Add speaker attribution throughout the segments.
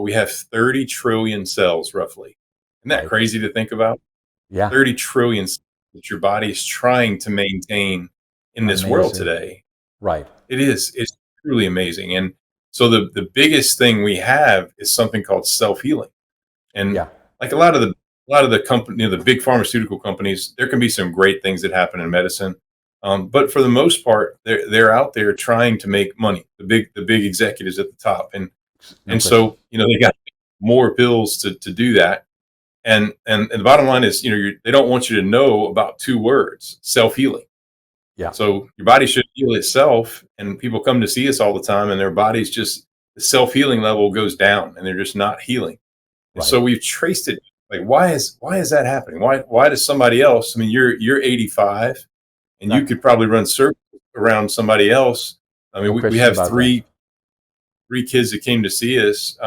Speaker 1: we have 30 trillion cells roughly. Isn't that
Speaker 2: Right.
Speaker 1: crazy to think about?
Speaker 2: Yeah.
Speaker 1: 30 trillion cells that your body is trying to maintain in this world
Speaker 2: Amazing.
Speaker 1: today.
Speaker 2: Right.
Speaker 1: It's truly amazing. And so the biggest thing we have is something called self-healing. And
Speaker 2: Yeah.
Speaker 1: like a lot of the company, the big pharmaceutical companies, there can be some great things that happen in medicine. But for the most part, they're out there trying to make money. The big executives at the top, and
Speaker 2: No
Speaker 1: and
Speaker 2: question.
Speaker 1: so they got more pills to do that. And the bottom line is, they don't want you to know about two words: self healing.
Speaker 2: Yeah.
Speaker 1: So your body should heal itself, and people come to see us all the time, and their body's just the self healing level goes down, and they're just not healing. And
Speaker 2: Right.
Speaker 1: so we've traced it. Like, why is that happening? Why does somebody else? I mean, you're 85, and you
Speaker 2: Right.
Speaker 1: could probably run circles around somebody else. I mean,
Speaker 2: No
Speaker 1: we
Speaker 2: question
Speaker 1: have
Speaker 2: about that.
Speaker 1: three kids that came to see us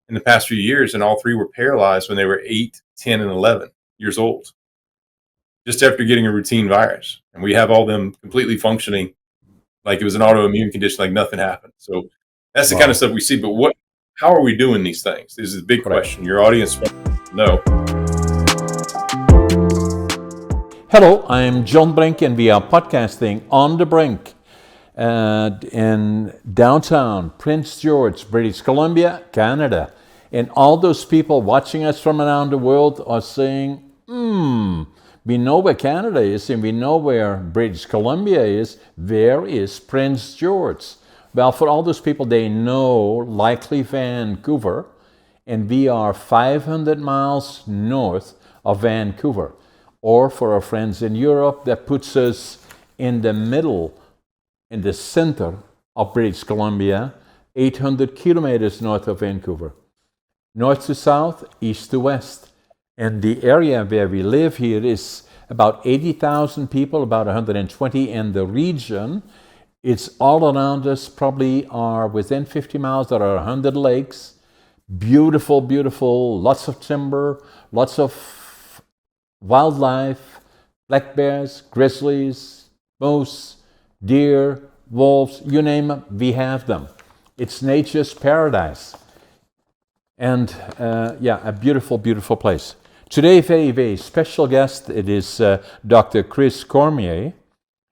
Speaker 1: in the past few years, and all three were paralyzed when they were 8, 10, and 11 years old, just after getting a routine virus. And we have all them completely functioning like it was an autoimmune condition, like nothing happened. So that's the kind of
Speaker 2: Wow.
Speaker 1: stuff we see. But how are we doing these things? This is the big
Speaker 2: Correct.
Speaker 1: question. Your audience wants to know.
Speaker 2: Hello, I'm John Brink, and we are podcasting on the Brink in downtown Prince George, British Columbia, Canada. And all those people watching us from around the world are saying, we know where Canada is and we know where British Columbia is. Where is Prince George? Well, for all those people, they know likely Vancouver, and we are 500 miles north of Vancouver. Or for our friends in Europe, that puts us in the middle, in the center of British Columbia, 800 kilometers north of Vancouver. North to south, east to west. And the area where we live here is about 80,000 people, about 120 in the region. It's all around us, probably are within 50 miles, there are 100 lakes. Beautiful, beautiful, lots of timber, lots of wildlife, black bears, grizzlies, moose, deer, wolves, you name it, we have them. It's nature's paradise. And a beautiful, beautiful place. Today, very, very special guest. It is Dr. Chris Cormier,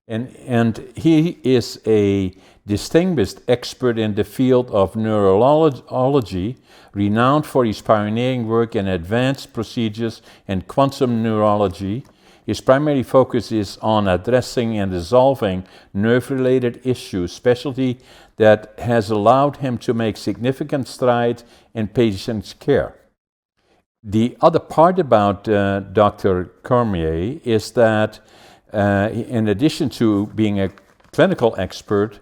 Speaker 2: and he is a distinguished expert in the field of neurology, renowned for his pioneering work in advanced procedures and quantum neurology. His primary focus is on addressing and resolving nerve-related issues, specialty that has allowed him to make significant strides in patient care. The other part about Dr. Cormier is that in addition to being a clinical expert,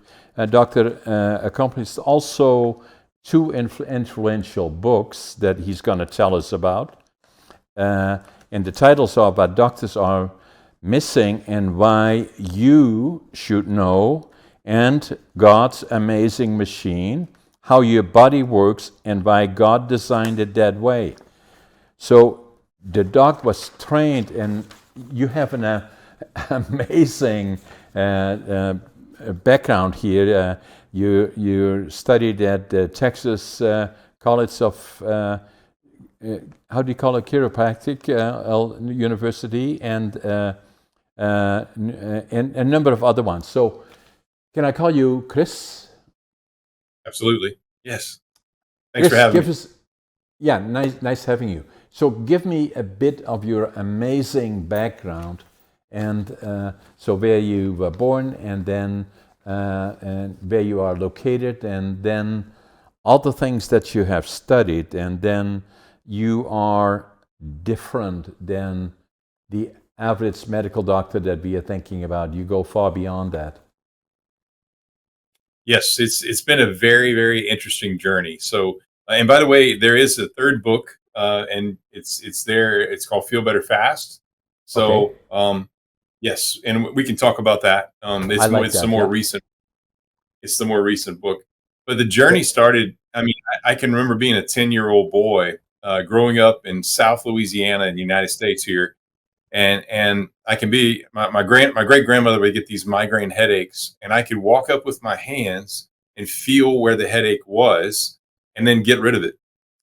Speaker 2: Dr. accomplished also two influential books that he's going to tell us about. And the titles are What Doctors Are Missing and Why You Should Know, and God's Amazing Machine, How Your Body Works and Why God Designed It That Way. So the doc was trained, and you have an amazing background here. You studied at the Texas College of how do you call it, chiropractic university, and a number of other ones. So can I call you Chris?
Speaker 1: Absolutely. Yes. Thanks
Speaker 2: Chris,
Speaker 1: for having me.
Speaker 2: Yeah, nice having you. So give me a bit of your amazing background, and so where you were born, and then and where you are located, and then all the things that you have studied, and then you are different than the average medical doctor that we are thinking about. You go far beyond that.
Speaker 1: Yes, it's been a very, very interesting journey. So, and by the way, there is a third book, and it's there. It's called Feel Better Fast.
Speaker 2: Okay,
Speaker 1: So, yes, and we can talk about that.
Speaker 2: I
Speaker 1: It's more,
Speaker 2: like
Speaker 1: it's the
Speaker 2: that.
Speaker 1: more
Speaker 2: Yeah.
Speaker 1: recent. It's the more recent book. But the journey started. I mean, I can remember being a 10-year-old boy, growing up in South Louisiana in the United States here, and I can be my great grandmother would get these migraine headaches, and I could walk up with my hands and feel where the headache was, and then get rid of it.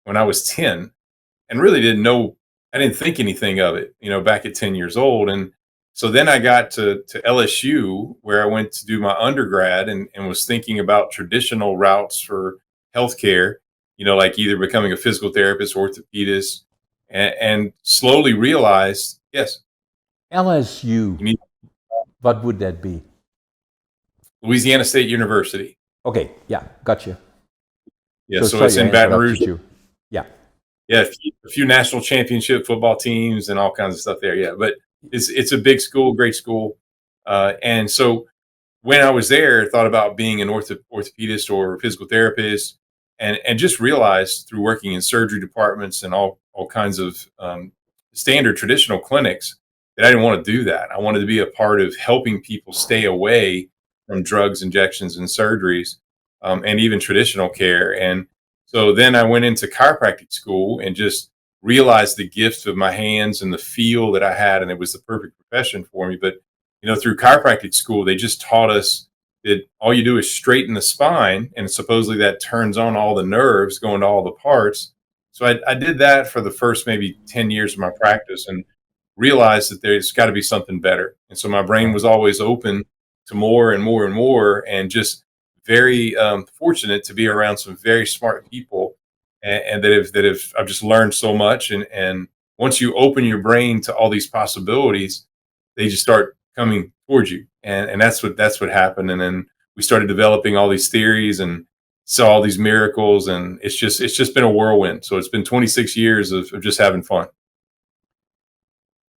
Speaker 1: when I was 10 and really didn't know, I didn't think anything of it, back at 10 years old. And so then I got to LSU where I went to do my undergrad and was thinking about traditional routes for healthcare, like either becoming a physical therapist, orthopedist, and slowly realized, yes,
Speaker 2: LSU,
Speaker 1: you need
Speaker 2: what would that be?
Speaker 1: Louisiana State University.
Speaker 2: Okay, yeah, gotcha.
Speaker 1: Yeah,
Speaker 2: So
Speaker 1: so it's
Speaker 2: sorry, I
Speaker 1: in Baton Rouge.
Speaker 2: interrupted you. Yeah.
Speaker 1: Yeah, a few national championship football teams and all kinds of stuff there. Yeah, but it's a big school, great school, and so when I was there, thought about being an orthopedist or physical therapist, and just realized through working in surgery departments and all kinds of standard traditional clinics that I didn't want to do that. I wanted to be a part of helping people stay away from drugs, injections, and surgeries, and even traditional care. And so then I went into chiropractic school and just realized the gifts of my hands and the feel that I had, and it was the perfect profession for me. But through chiropractic school, they just taught us that all you do is straighten the spine, and supposedly that turns on all the nerves going to all the parts. So I did that for the first maybe 10 years of my practice and realized that there's got to be something better. And so my brain was always open to more and more and more, and just very fortunate to be around some very smart people, and that have I've just learned so much. And once you open your brain to all these possibilities, they just start coming towards you, and that's what happened. And then we started developing all these theories and saw all these miracles, and it's just been a whirlwind. So it's been 26 years of just having fun.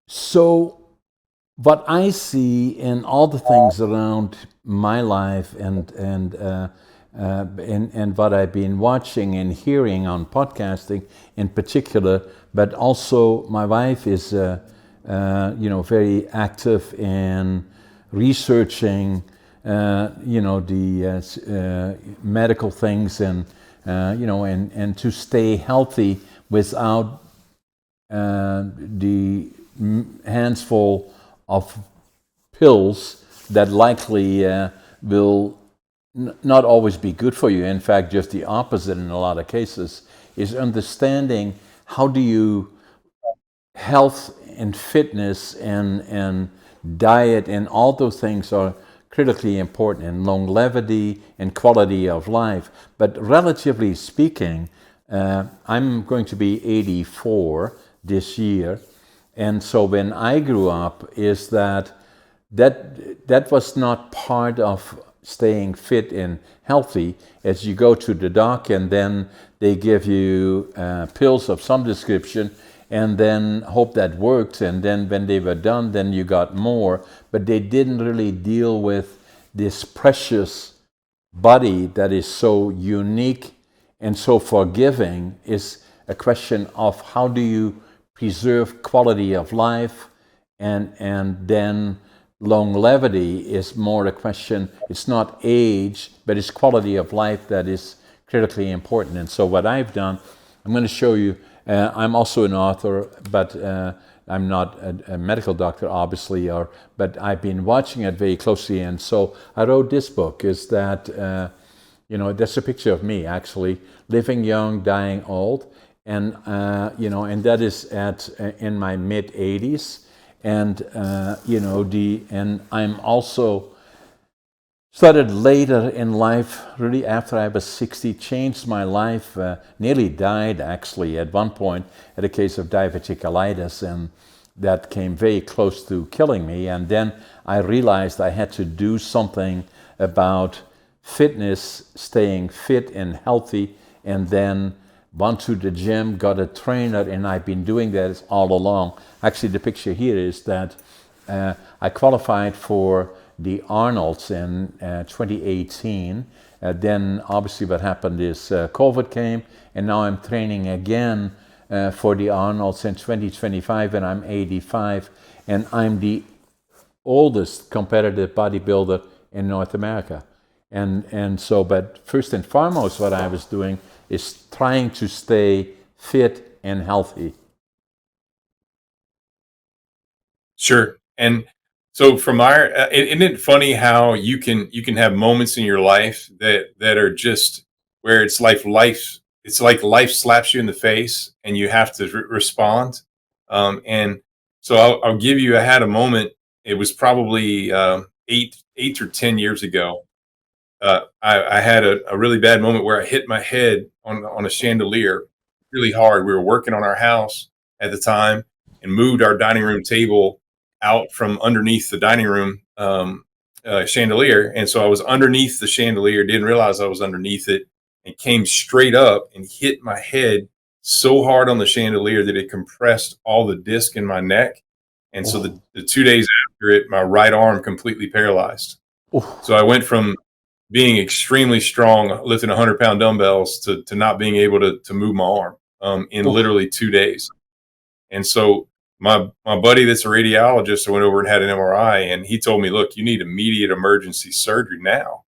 Speaker 2: So, what I see in all the things around my life and what I've been watching and hearing on podcasting in particular, but also my wife is very active in researching the medical things and to stay healthy without the hands full of pills that likely will not always be good for you. In fact, just the opposite in a lot of cases, is understanding how do you health and fitness and diet and all those things are critically important in longevity and quality of life. But relatively speaking, I'm going to be 84 this year. And so when I grew up, is that was not part of staying fit and healthy, as you go to the doc and then they give you pills of some description and then hope that works, and then when they were done, then you got more. But they didn't really deal with this precious body that is so unique and so forgiving. Is a question of how do you preserve quality of life, and then longevity is more a question. It's not age, but it's quality of life that is critically important. And so what I've done, I'm going to show you. I'm also an author, but I'm not a medical doctor, obviously, but I've been watching it very closely. And so I wrote this book. Is that that's a picture of me actually living young, dying old, and and that is in my mid 80s, and and I'm also started later in life, really after I was 60, changed my life, nearly died actually at one point at a case of diverticulitis, and that came very close to killing me. And then I realized I had to do something about fitness, staying fit and healthy, and then went to the gym, got a trainer, and I've been doing that all along. Actually, the picture here is that I qualified for the Arnold's in 2018. Then obviously what happened is COVID came, and now I'm training again for the Arnold's in 2025, and I'm 85, and I'm the oldest competitive bodybuilder in North America. And so, but first and foremost, what I was doing is trying to stay fit and healthy.
Speaker 1: Sure. And so from our, isn't it funny how you can have moments in your life that are just where it's life it's like life slaps you in the face and you have to respond. And so I'll give you, I had a moment. It was probably 8 or 10 years ago. I had a really bad moment where I hit my head on a chandelier really hard. We were working on our house at the time and moved our dining room table out from underneath the dining room chandelier. And so I was underneath the chandelier, didn't realize I was underneath it, and came straight up and hit my head so hard on the chandelier that it compressed all the disc in my neck. And so
Speaker 2: Oh,
Speaker 1: the 2 days after it, my right arm completely paralyzed. So
Speaker 2: oh,
Speaker 1: I went from being extremely strong, lifting 100-pound dumbbells, to not being able to move my arm in
Speaker 2: oh,
Speaker 1: literally 2 days. And so my buddy that's a radiologist, I went over and had an MRI, and he told me, "Look, you need immediate emergency surgery now."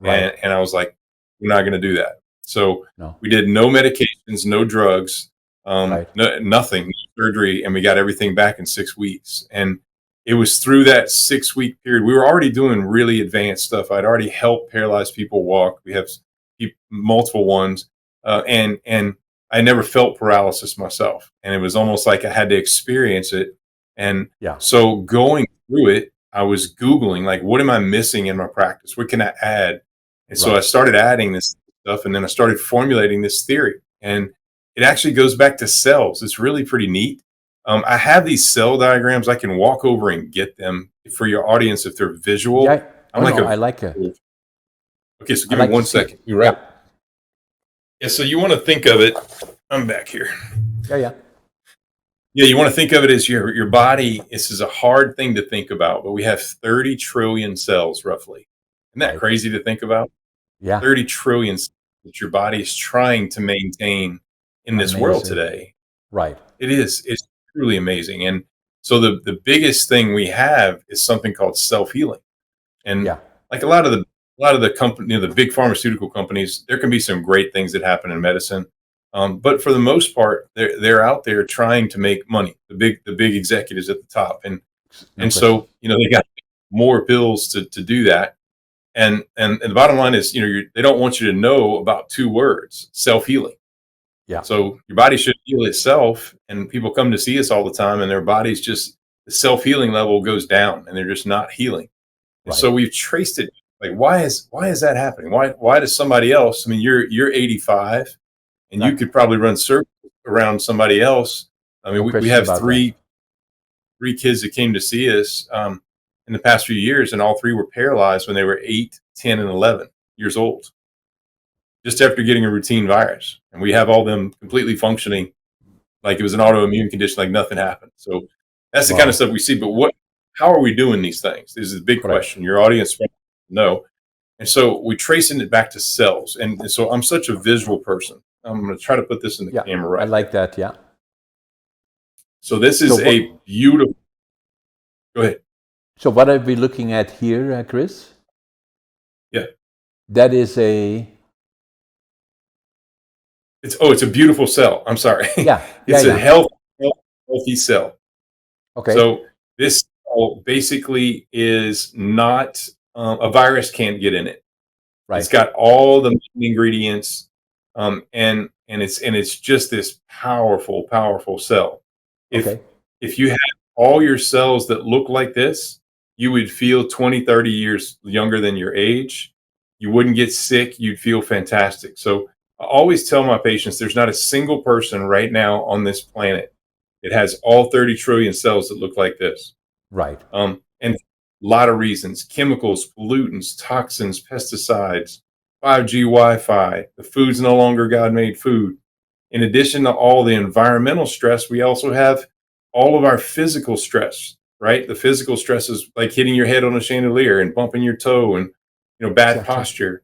Speaker 2: right.
Speaker 1: And I was like, "We're not going to do that." So
Speaker 2: No,
Speaker 1: we did no medications, no drugs,
Speaker 2: right.
Speaker 1: nothing, no surgery, and we got everything back in 6 weeks. And it was through that 6 week period. We were already doing really advanced stuff. I'd already helped paralyzed people walk. We have multiple ones, and I never felt paralysis myself, and it was almost like I had to experience it. And
Speaker 2: Yeah,
Speaker 1: so going through it, I was Googling, like, what am I missing in my practice? What can I add? And so I
Speaker 2: right.
Speaker 1: started adding this stuff, and then I started formulating this theory. And it actually goes back to cells. It's really pretty neat. I have these cell diagrams. I can walk over and get them for your audience if they're visual.
Speaker 2: Yeah.
Speaker 1: I'm
Speaker 2: Oh
Speaker 1: like
Speaker 2: no,
Speaker 1: a
Speaker 2: I like it.
Speaker 1: okay. So
Speaker 2: I
Speaker 1: give me
Speaker 2: like to
Speaker 1: one
Speaker 2: see it.
Speaker 1: second. You're right.
Speaker 2: Yeah,
Speaker 1: Yeah. So you want to think of it. I'm back here.
Speaker 2: yeah, yeah.
Speaker 1: Yeah, you want to think of it as your body. This is a hard thing to think about, but we have 30 trillion cells roughly. Isn't that
Speaker 2: Right.
Speaker 1: crazy to think about?
Speaker 2: Yeah.
Speaker 1: 30 trillion cells that your body is trying to maintain in this world
Speaker 2: Amazing.
Speaker 1: today.
Speaker 2: Right.
Speaker 1: It is. It's truly amazing. And so the biggest thing we have is something called self-healing. And
Speaker 2: Yeah.
Speaker 1: like a lot of the company, the big pharmaceutical companies, there can be some great things that happen in medicine. But for the most part, they're out there trying to make money. The big executives at the top,
Speaker 2: No
Speaker 1: and
Speaker 2: question.
Speaker 1: so they got more pills to do that. And the bottom line is, they don't want you to know about two words: self healing.
Speaker 2: Yeah.
Speaker 1: So your body should heal itself, and people come to see us all the time, and their bodies just the self healing level goes down, and they're just not healing. And
Speaker 2: Right.
Speaker 1: so we've traced it. Like, why is that happening? Why does somebody else? I mean, you're 85, and you
Speaker 2: Right.
Speaker 1: could probably run circles around somebody else. I mean,
Speaker 2: No
Speaker 1: we
Speaker 2: question
Speaker 1: have
Speaker 2: about that.
Speaker 1: three kids that came to see us in the past few years, and all three were paralyzed when they were 8, 10, and 11 years old, just after getting a routine virus. And we have all them completely functioning like it was an autoimmune condition, like nothing happened. So that's the kind of
Speaker 2: Wow.
Speaker 1: stuff we see. But how are we doing these things? This is the big
Speaker 2: Correct.
Speaker 1: question. Your audience wants to know. And so we're tracing it back to cells. And so I'm such a visual person. I'm going to try to put this in the
Speaker 2: Yeah.
Speaker 1: camera
Speaker 2: I
Speaker 1: right here.
Speaker 2: like that. Yeah.
Speaker 1: So this
Speaker 2: So
Speaker 1: is
Speaker 2: what?
Speaker 1: a beautiful. Go ahead.
Speaker 2: So what are we looking at here, Chris?
Speaker 1: Yeah.
Speaker 2: That is a.
Speaker 1: It's a beautiful cell. I'm sorry.
Speaker 2: Yeah. Yeah.
Speaker 1: It's a
Speaker 2: Yeah.
Speaker 1: healthy cell.
Speaker 2: Okay.
Speaker 1: So this cell basically is not a virus can't get in it. It's
Speaker 2: Right.
Speaker 1: got all the ingredients, and it's just this powerful cell. If
Speaker 2: Okay.
Speaker 1: if you had all your cells that look like this, you would feel 20, 30 years younger than your age. You wouldn't get sick. You'd feel fantastic. So I always tell my patients there's not a single person right now on this planet that has all 30 trillion cells that look like this.
Speaker 2: Right.
Speaker 1: And a lot of reasons: chemicals, pollutants, toxins, pesticides, 5G Wi Fi, the food's no longer God made food. In addition to all the environmental stress, we also have all of our physical stress, right? The physical stress is like hitting your head on a chandelier and bumping your toe and bad
Speaker 2: Exactly.
Speaker 1: posture.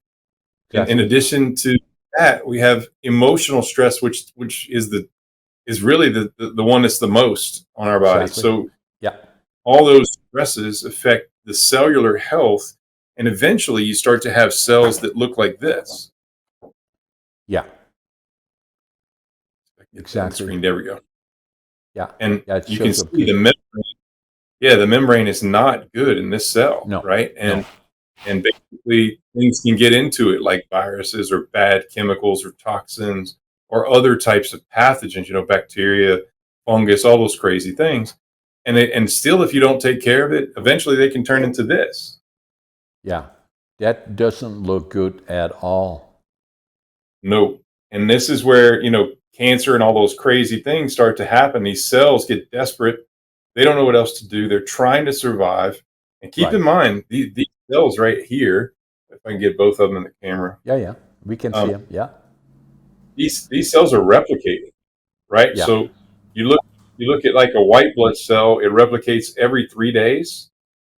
Speaker 1: And in
Speaker 2: Exactly.
Speaker 1: addition to that, we have emotional stress, which is really the one that's the most on our body.
Speaker 2: Exactly.
Speaker 1: So
Speaker 2: Yeah.
Speaker 1: all those stresses affect the cellular health, and eventually you start to have cells that look like this.
Speaker 2: Yeah.
Speaker 1: I can get that on the
Speaker 2: Exactly.
Speaker 1: screen. There we go.
Speaker 2: Yeah.
Speaker 1: And
Speaker 2: Yeah. It
Speaker 1: you can
Speaker 2: shows
Speaker 1: see
Speaker 2: up
Speaker 1: the
Speaker 2: good.
Speaker 1: membrane. Yeah, the membrane is not good in this cell,
Speaker 2: No.
Speaker 1: right?
Speaker 2: No.
Speaker 1: And basically things can get into it like viruses or bad chemicals or toxins. or other types of pathogens, bacteria, fungus, all those crazy things. And still, if you don't take care of it, eventually they can turn into this.
Speaker 2: Yeah. That doesn't look good at all.
Speaker 1: No. And this is where, cancer and all those crazy things start to happen. These cells get desperate. They don't know what else to do. They're trying to survive. And keep
Speaker 2: Right.
Speaker 1: in mind, these cells right here, if I can get both of them in the camera,
Speaker 2: Yeah. We can see them. Yeah.
Speaker 1: these cells are replicating, right?
Speaker 2: Yeah.
Speaker 1: So you look at like a white blood cell, it replicates every 3 days,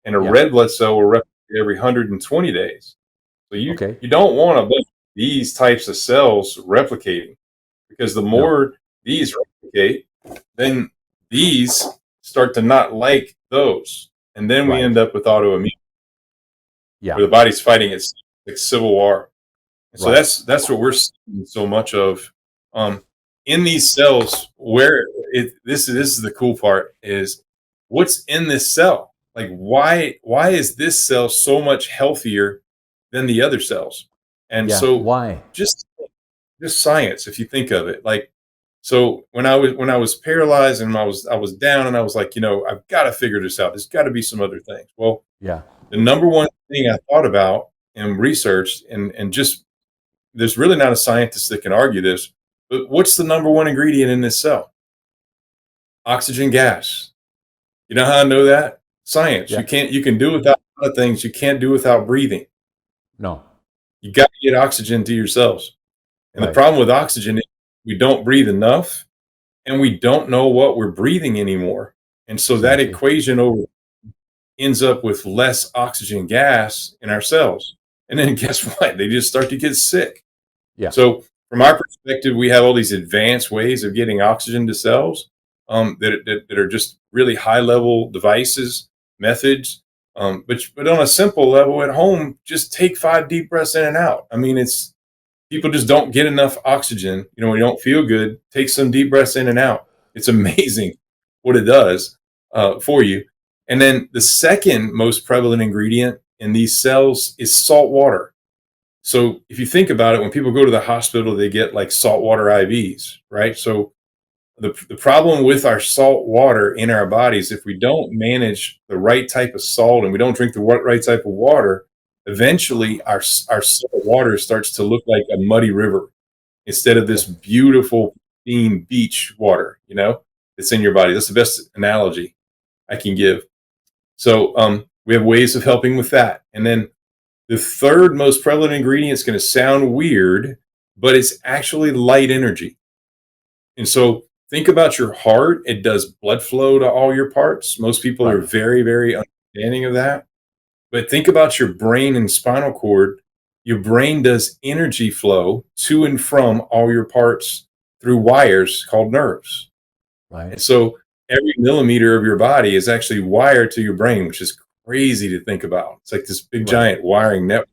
Speaker 1: and a
Speaker 2: Yeah.
Speaker 1: red blood cell will replicate every 120 days. So
Speaker 2: Okay.
Speaker 1: you don't want a bunch of these types of cells replicating, because the
Speaker 2: No.
Speaker 1: more these replicate, then these start to not like those, and then we
Speaker 2: Right.
Speaker 1: end up with autoimmune,
Speaker 2: Yeah.
Speaker 1: where the body's fighting its like civil war. And so
Speaker 2: Right.
Speaker 1: that's what we're seeing so much of in these cells. Where this is the cool part, is what's in this cell. Like why is this cell so much healthier than the other cells? And
Speaker 2: Yeah.
Speaker 1: so
Speaker 2: Why?
Speaker 1: just just science, if you think of it. Like, so when I was paralyzed and I was down, and I was like, I've got to figure this out. There's got to be some other things. Well,
Speaker 2: Yeah.
Speaker 1: the number one thing I thought about and researched, and just, there's really not a scientist that can argue this, but what's the number one ingredient in this cell? Oxygen gas. You know how I know that? Science.
Speaker 2: Yeah.
Speaker 1: You can do without a lot of things. You can't do without breathing.
Speaker 2: No.
Speaker 1: You got to get oxygen to your cells. And the
Speaker 2: Right.
Speaker 1: problem with oxygen is we don't breathe enough, and we don't know what we're breathing anymore. And so that
Speaker 2: Exactly.
Speaker 1: equation over ends up with less oxygen gas in our cells. And then guess what? They just start to get sick.
Speaker 2: Yeah.
Speaker 1: So from our perspective, we have all these advanced ways of getting oxygen to cells, that are just really high level devices, methods. But on a simple level at home, just take 5 deep breaths in and out. I mean, people just don't get enough oxygen. When you don't feel good, take some deep breaths in and out. It's amazing what it does for you. And then the second most prevalent ingredient in these cells is salt water. So if you think about it, when people go to the hospital, they get like saltwater IVs, right? So the problem with our salt water in our bodies, if we don't manage the right type of salt and we don't drink the right type of water, eventually our salt water starts to look like a muddy river instead of this
Speaker 2: Okay.
Speaker 1: beautiful, clean beach water, that's in your body. That's the best analogy I can give. So we have ways of helping with that. And then the third most prevalent ingredient is going to sound weird, but it's actually light energy. And so think about your heart. It does blood flow to all your parts. Most people are
Speaker 2: Right.
Speaker 1: very, very understanding of that. But think about your brain and spinal cord. Your brain does energy flow to and from all your parts through wires called nerves.
Speaker 2: Right.
Speaker 1: And so every millimeter of your body is actually wired to your brain, which is crazy to think about. It's like this big
Speaker 2: Right.
Speaker 1: giant wiring network.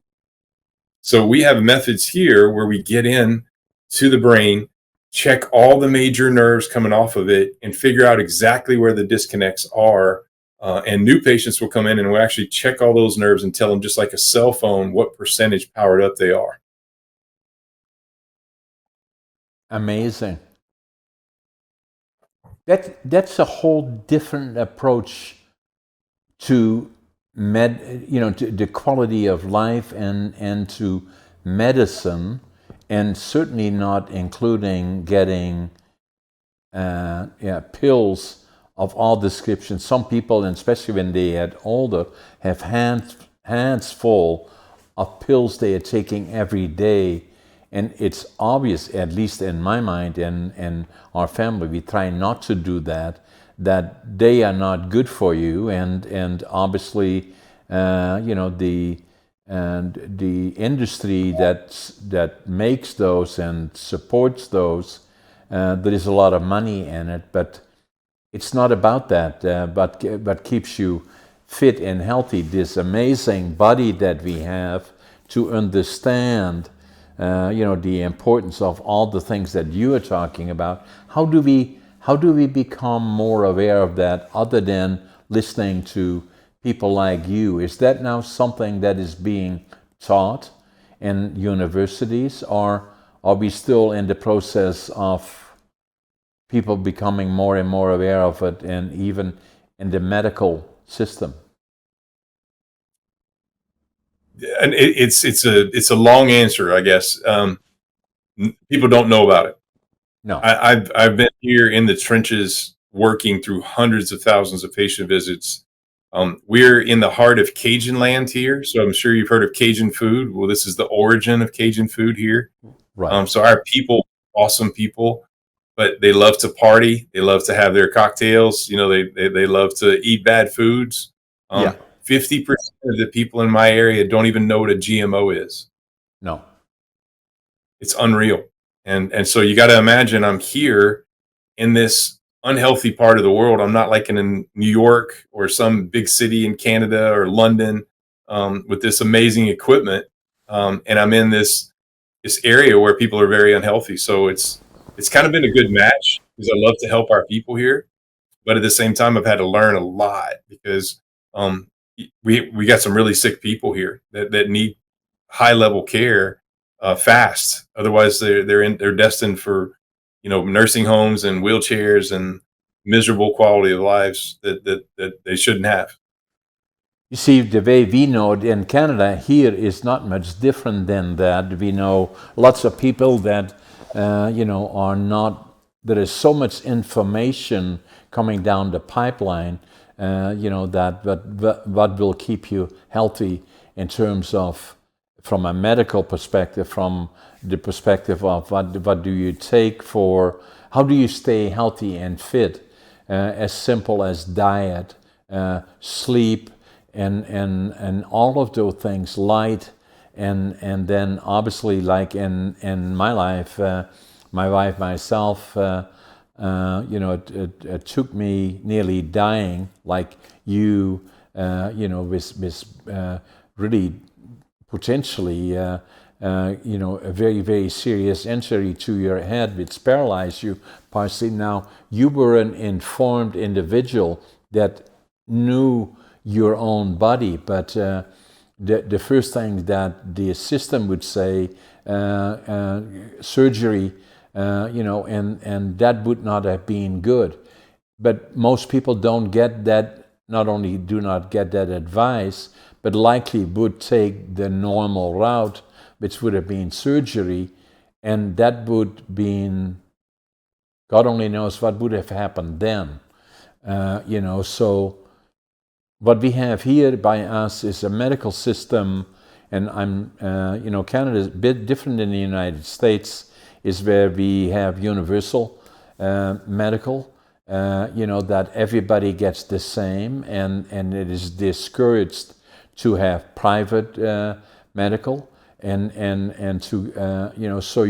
Speaker 1: So we have methods here where we get in to the brain, check all the major nerves coming off of it, and figure out exactly where the disconnects are. And new patients will come in and we'll actually check all those nerves and tell them, just like a cell phone, what percentage powered up they are.
Speaker 2: Amazing. That's a whole different approach to to the quality of life and to medicine, and certainly not including getting pills of all descriptions. Some people, and especially when they get older, have hands full of pills they are taking every day. And it's obvious, at least in my mind and our family, we try not to do that, that they are not good for you. And obviously, the industry that makes those and supports those, there is a lot of money in it, but it's not about that, but keeps you fit and healthy. This amazing body that we have, to understand, the importance of all the things that you are talking about. How do we become more aware of that, other than listening to people like you? Is that now something that is being taught in universities, or are we still in the process of people becoming more and more aware of it, and even in the medical system?
Speaker 1: And it's a long answer, I guess. People don't know about it.
Speaker 2: No.
Speaker 1: I've been here in the trenches working through hundreds of thousands of patient visits. We're in the heart of Cajun land here, so I'm sure you've heard of Cajun food. Well, this is the origin of Cajun food here.
Speaker 2: Right.
Speaker 1: So our people, awesome people, but they love to party. They love to have their cocktails. You know, they love to eat bad foods.
Speaker 2: Yeah.
Speaker 1: 50% of the people in my area don't even know what a GMO is.
Speaker 2: No.
Speaker 1: It's unreal. And so you got to imagine I'm here in this unhealthy part of the world. I'm not like in New York or some big city in Canada or London with this amazing equipment, and I'm in this area where people are very unhealthy. So it's kind of been a good match because I love to help our people here, but at the same time, I've had to learn a lot because um, we got some really sick people here that need high level care fast. Otherwise, they're destined for nursing homes and wheelchairs and miserable quality of lives that they shouldn't have.
Speaker 2: You see, the way we know it in Canada here is not much different than that. We know lots of people that, are not, there is so much information coming down the pipeline, that what will keep you healthy in terms of, from a medical perspective, from the perspective of what do you take for, how do you stay healthy and fit, as simple as diet, sleep, and all of those things, light, and then obviously, like in my life, my wife, myself, it took me nearly dying, like you, with really potentially, a very, very serious injury to your head, which paralyzed you partially. Now, you were an informed individual that knew your own body, but the first thing that the system would say, surgery, and that would not have been good. But most people don't get that, not only do not get that advice, but likely would take the normal route, which would have been surgery, and that would been, God only knows what would have happened then. So what we have here by us is a medical system, and Canada is a bit different than the United States, is where we have universal medical, that everybody gets the same, and it is discouraged to have private medical, and to, so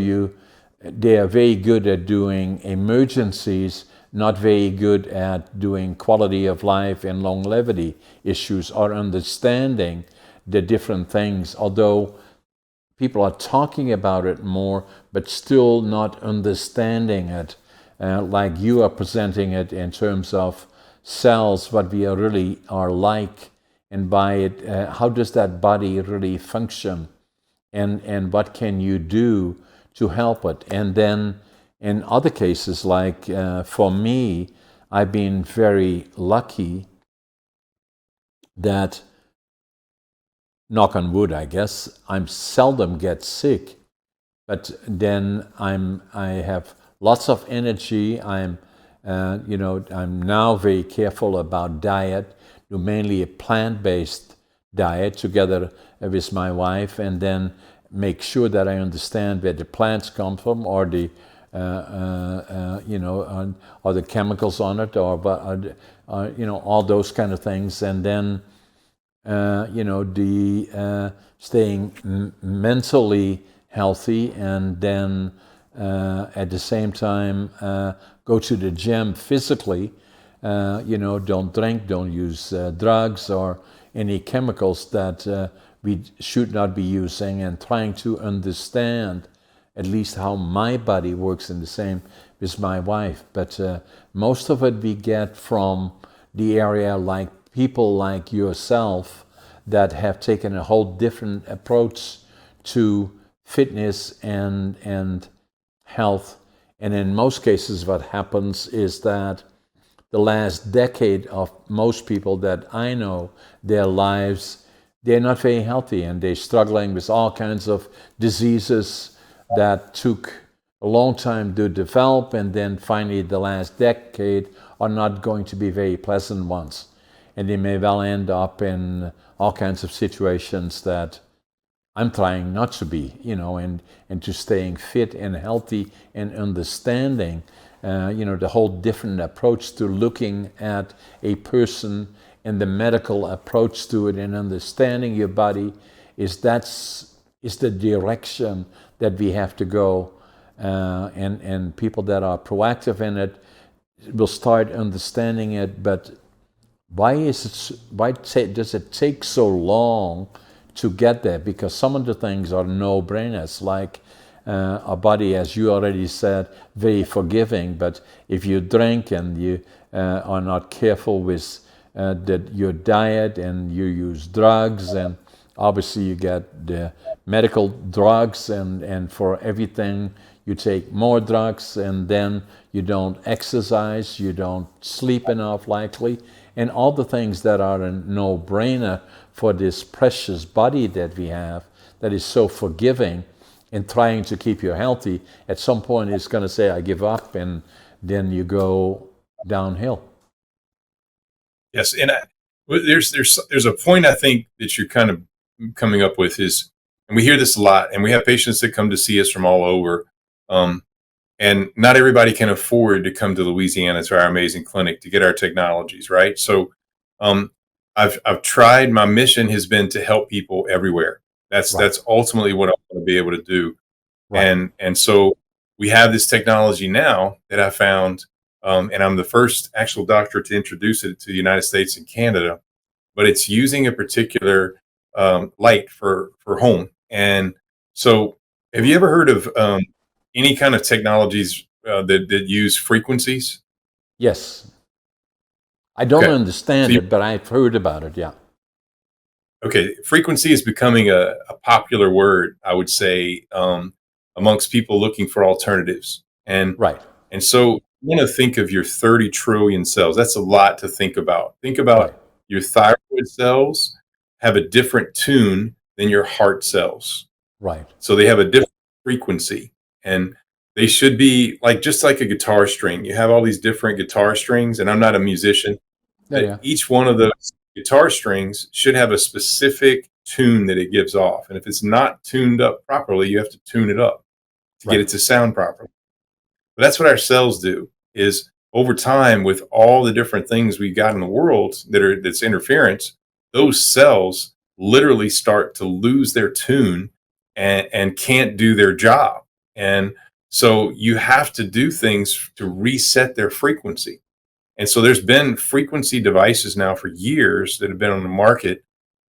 Speaker 2: they are very good at doing emergencies, not very good at doing quality of life and longevity issues, or understanding the different things, although people are talking about it more, but still not understanding it, like you are presenting it in terms of cells, what we really are like, and by it, how does that body really function, and what can you do to help it. And then in other cases, like for me, I've been very lucky that, knock on wood, I guess, I'm seldom get sick, but then I have lots of energy. I'm now very careful about diet, do mainly a plant-based diet together with my wife, and then make sure that I understand where the plants come from, or the or the chemicals on it, or all those kind of things, and then the staying mentally healthy, and then at the same time go to the gym physically. Don't drink, don't use drugs or any chemicals that we should not be using, and trying to understand at least how my body works, in the same with my wife. But most of it we get from the area, like people like yourself that have taken a whole different approach to fitness and health. And in most cases, what happens is that the last decade of most people that I know, their lives, they're not very healthy and they're struggling with all kinds of diseases that took a long time to develop, and then finally the last decade are not going to be very pleasant ones. And they may well end up in all kinds of situations that I'm trying not to be, and to staying fit and healthy and understanding, the whole different approach to looking at a person and the medical approach to it and understanding your body is the direction that we have to go. And people that are proactive in it will start understanding it. But why does it take so long to get there? Because some of the things are no-brainers, like our body, as you already said, very forgiving. But if you drink and you are not careful with your diet and you use drugs, and obviously you get the medical drugs, and for everything you take more drugs, and then you don't exercise, you don't sleep enough likely, and all the things that are a no-brainer for this precious body that we have that is so forgiving and trying to keep you healthy, at some point it's going to say, I give up, and then you go downhill.
Speaker 1: Yes, and there's a point I think that you're kind of coming up with is, and we hear this a lot, and we have patients that come to see us from all over, and not everybody can afford to come to Louisiana to our amazing clinic to get our technologies, right? So, I've tried. My mission has been to help people everywhere. That's ultimately what I want to be able to do,
Speaker 2: Right.
Speaker 1: and so we have this technology now that I found, and I'm the first actual doctor to introduce it to the United States and Canada. But it's using a particular light for home. And so, have you ever heard of any kind of technologies that use frequencies?
Speaker 2: Yes. I don't
Speaker 1: Okay, so
Speaker 2: understand
Speaker 1: you,
Speaker 2: it, but I've heard about it, yeah.
Speaker 1: okay, frequency is becoming a popular word, I would say, amongst people looking for alternatives.
Speaker 2: Right,
Speaker 1: And so you want to think of your 30 trillion cells. That's a lot to think about. Think about
Speaker 2: right,
Speaker 1: your thyroid cells have a different tune than your heart cells.
Speaker 2: right.
Speaker 1: So they have a different frequency, and they should be like just like a guitar string. You have all these different guitar strings, and I'm not a musician,
Speaker 2: Yeah,
Speaker 1: but
Speaker 2: yeah.
Speaker 1: each one of those guitar strings should have a specific tune that it gives off. And if it's not tuned up properly, you have to tune it up to get
Speaker 2: Right,
Speaker 1: it to sound properly. But that's what our cells do is over time with all the different things we got in the world that's interference, those cells literally start to lose their tune and can't do their job. And so you have to do things to reset their frequency. And so there's been frequency devices now for years that have been on the market,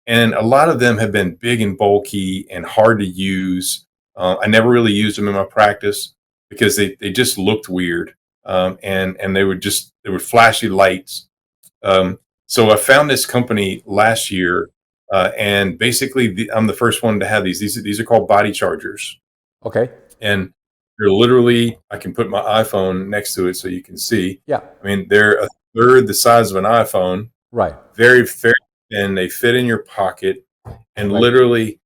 Speaker 1: and a lot of them have been big and bulky and hard to use. I never really used them in my practice because they just looked weird, and they were flashy lights. So I found this company last year, and basically I'm the first one to have these. These are called body chargers,
Speaker 2: okay.
Speaker 1: and they're literally, I can put my iPhone next to it so you can see.
Speaker 2: Yeah,
Speaker 1: I mean, they're a third the size of an iPhone,
Speaker 2: right,
Speaker 1: very, very thin. They fit in your pocket, and
Speaker 2: right.
Speaker 1: literally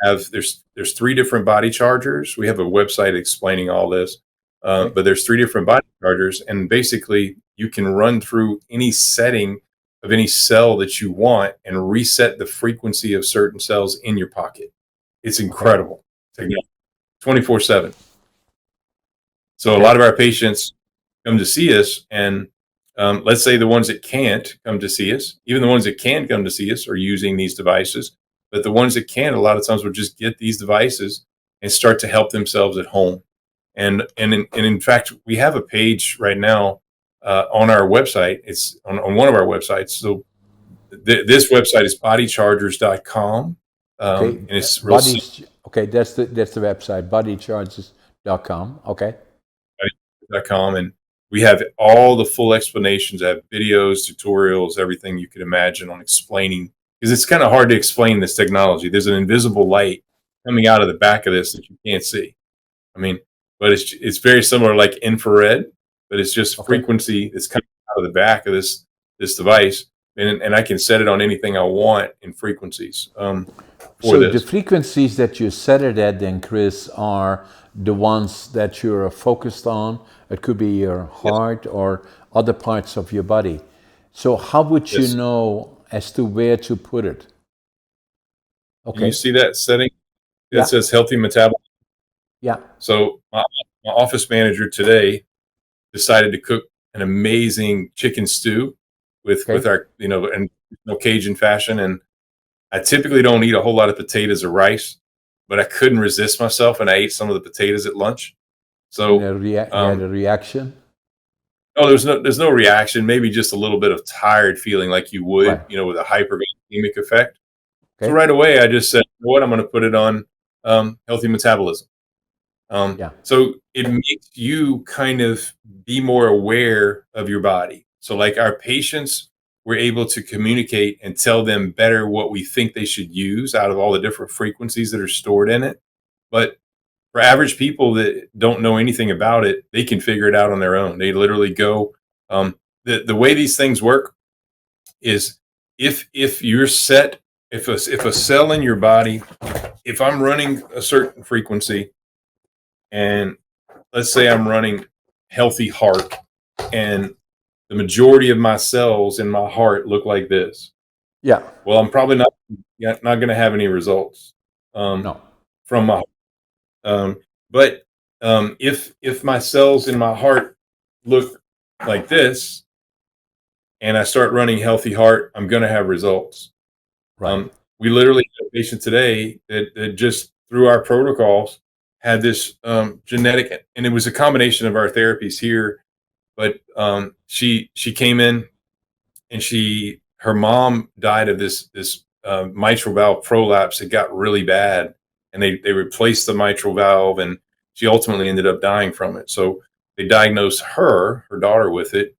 Speaker 1: there's three different body chargers. We have a website explaining all this,
Speaker 2: Okay,
Speaker 1: but there's three different body chargers, and basically you can run through any setting of any cell that you want and reset the frequency of certain cells in your pocket. It's
Speaker 2: okay,
Speaker 1: incredible. 24/7. So a
Speaker 2: okay,
Speaker 1: lot of our patients come to see us, and let's say the ones that can't come to see us, even the ones that can come to see us are using these devices. But the ones that can't, a lot of times, will just get these devices and start to help themselves at home. And in fact, we have a page right now on our website. It's on one of our websites. So this website is bodychargers.com,
Speaker 2: okay.
Speaker 1: and it's real simple.
Speaker 2: Bodies, okay, that's the website, bodycharges.com. Okay,
Speaker 1: Com, and we have all the full explanations. I have videos, tutorials, everything you could imagine on explaining, because it's kind of hard to explain this technology. There's an invisible light coming out of the back of this that you can't see. I mean, but it's very similar, like infrared, but it's just
Speaker 2: Okay.
Speaker 1: frequency that's coming out of the back of this device, and I can set it on anything I want in frequencies for
Speaker 2: So the
Speaker 1: this.
Speaker 2: frequencies that you set it at then, Chris, are the ones that you're focused on. It could be your
Speaker 1: Yes,
Speaker 2: heart or other parts of your body. So how would you
Speaker 1: yes.
Speaker 2: know as to where to put it?
Speaker 1: Can you
Speaker 2: Okay.
Speaker 1: see that setting? It
Speaker 2: Yeah.
Speaker 1: says healthy metabolism.
Speaker 2: Yeah.
Speaker 1: So my office manager today decided to cook an amazing chicken stew with
Speaker 2: Okay.
Speaker 1: our in Cajun fashion, and I typically don't eat a whole lot of potatoes or rice, but I couldn't resist myself, and I ate some of the potatoes at lunch.
Speaker 2: And
Speaker 1: So,
Speaker 2: you had a reaction?
Speaker 1: oh, there's no reaction. Maybe just a little bit of tired feeling, like you would,
Speaker 2: Right.
Speaker 1: with a hyperglycemic effect. So
Speaker 2: Okay.
Speaker 1: right away, I just said, "You know what? I'm going to put it on healthy metabolism."
Speaker 2: Yeah.
Speaker 1: So it makes you kind of be more aware of your body. So, like our patients, we're able to communicate and tell them better what we think they should use out of all the different frequencies that are stored in it. But for average people that don't know anything about it, they can figure it out on their own. They literally go. The way these things work is if you're set, if a cell in your body, if I'm running a certain frequency, and let's say I'm running healthy heart, and the majority of my cells in my heart look like this.
Speaker 2: Yeah.
Speaker 1: Well, I'm probably not going to have any results um,
Speaker 2: No.
Speaker 1: from my um, but if my cells in my heart look like this, and I start running healthy heart, I'm going to have results.
Speaker 2: Right.
Speaker 1: We literally had a patient today that just through our protocols had this genetic, and it was a combination of our therapies here. But she came in, and her mom died of this mitral valve prolapse. It got really bad, and they replaced the mitral valve, and she ultimately ended up dying from it. So they diagnosed her daughter with it,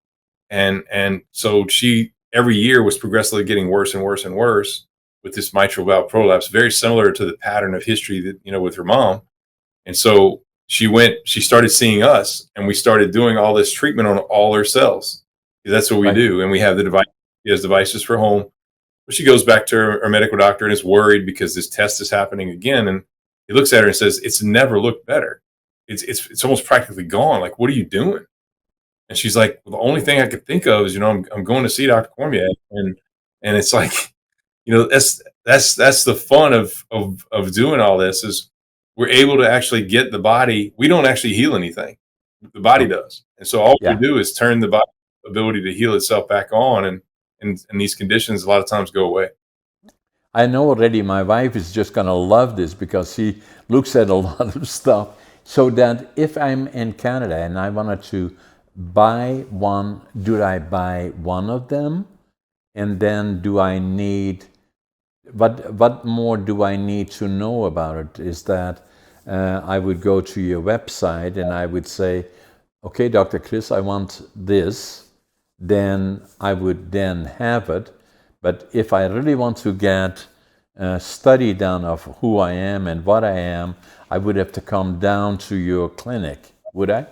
Speaker 1: and so she every year was progressively getting worse and worse and worse with this mitral valve prolapse, very similar to the pattern of history that with her mom. And so she started seeing us, and we started doing all this treatment on all her cells. That's what we
Speaker 2: Right.
Speaker 1: do. And we have the device. She has devices for home. But she goes back to her medical doctor and is worried because this test is happening again. And he looks at her and says, "It's never looked better. It's almost practically gone. Like, what are you doing?" And she's like, "Well, the only thing I could think of is, I'm going to see Dr. Cormier." And it's like, that's the fun of doing all this, is we're able to actually get the body. We don't actually heal anything. The body
Speaker 2: No.
Speaker 1: does. And so all we
Speaker 2: Yeah.
Speaker 1: do is turn the body ability to heal itself back on, and these conditions a lot of times go away.
Speaker 2: I know already my wife is just going to love this because she looks at a lot of stuff. So that if I'm in Canada and I wanted to buy one, do I buy one of them? And then do I need, what more do I need to know about it? Is that I would go to your website and I would say, okay, Dr. Chris, I want this. Then I would then have it. But if I really want to get a study done of who I am and what I am, I would have to come down to your clinic, would I?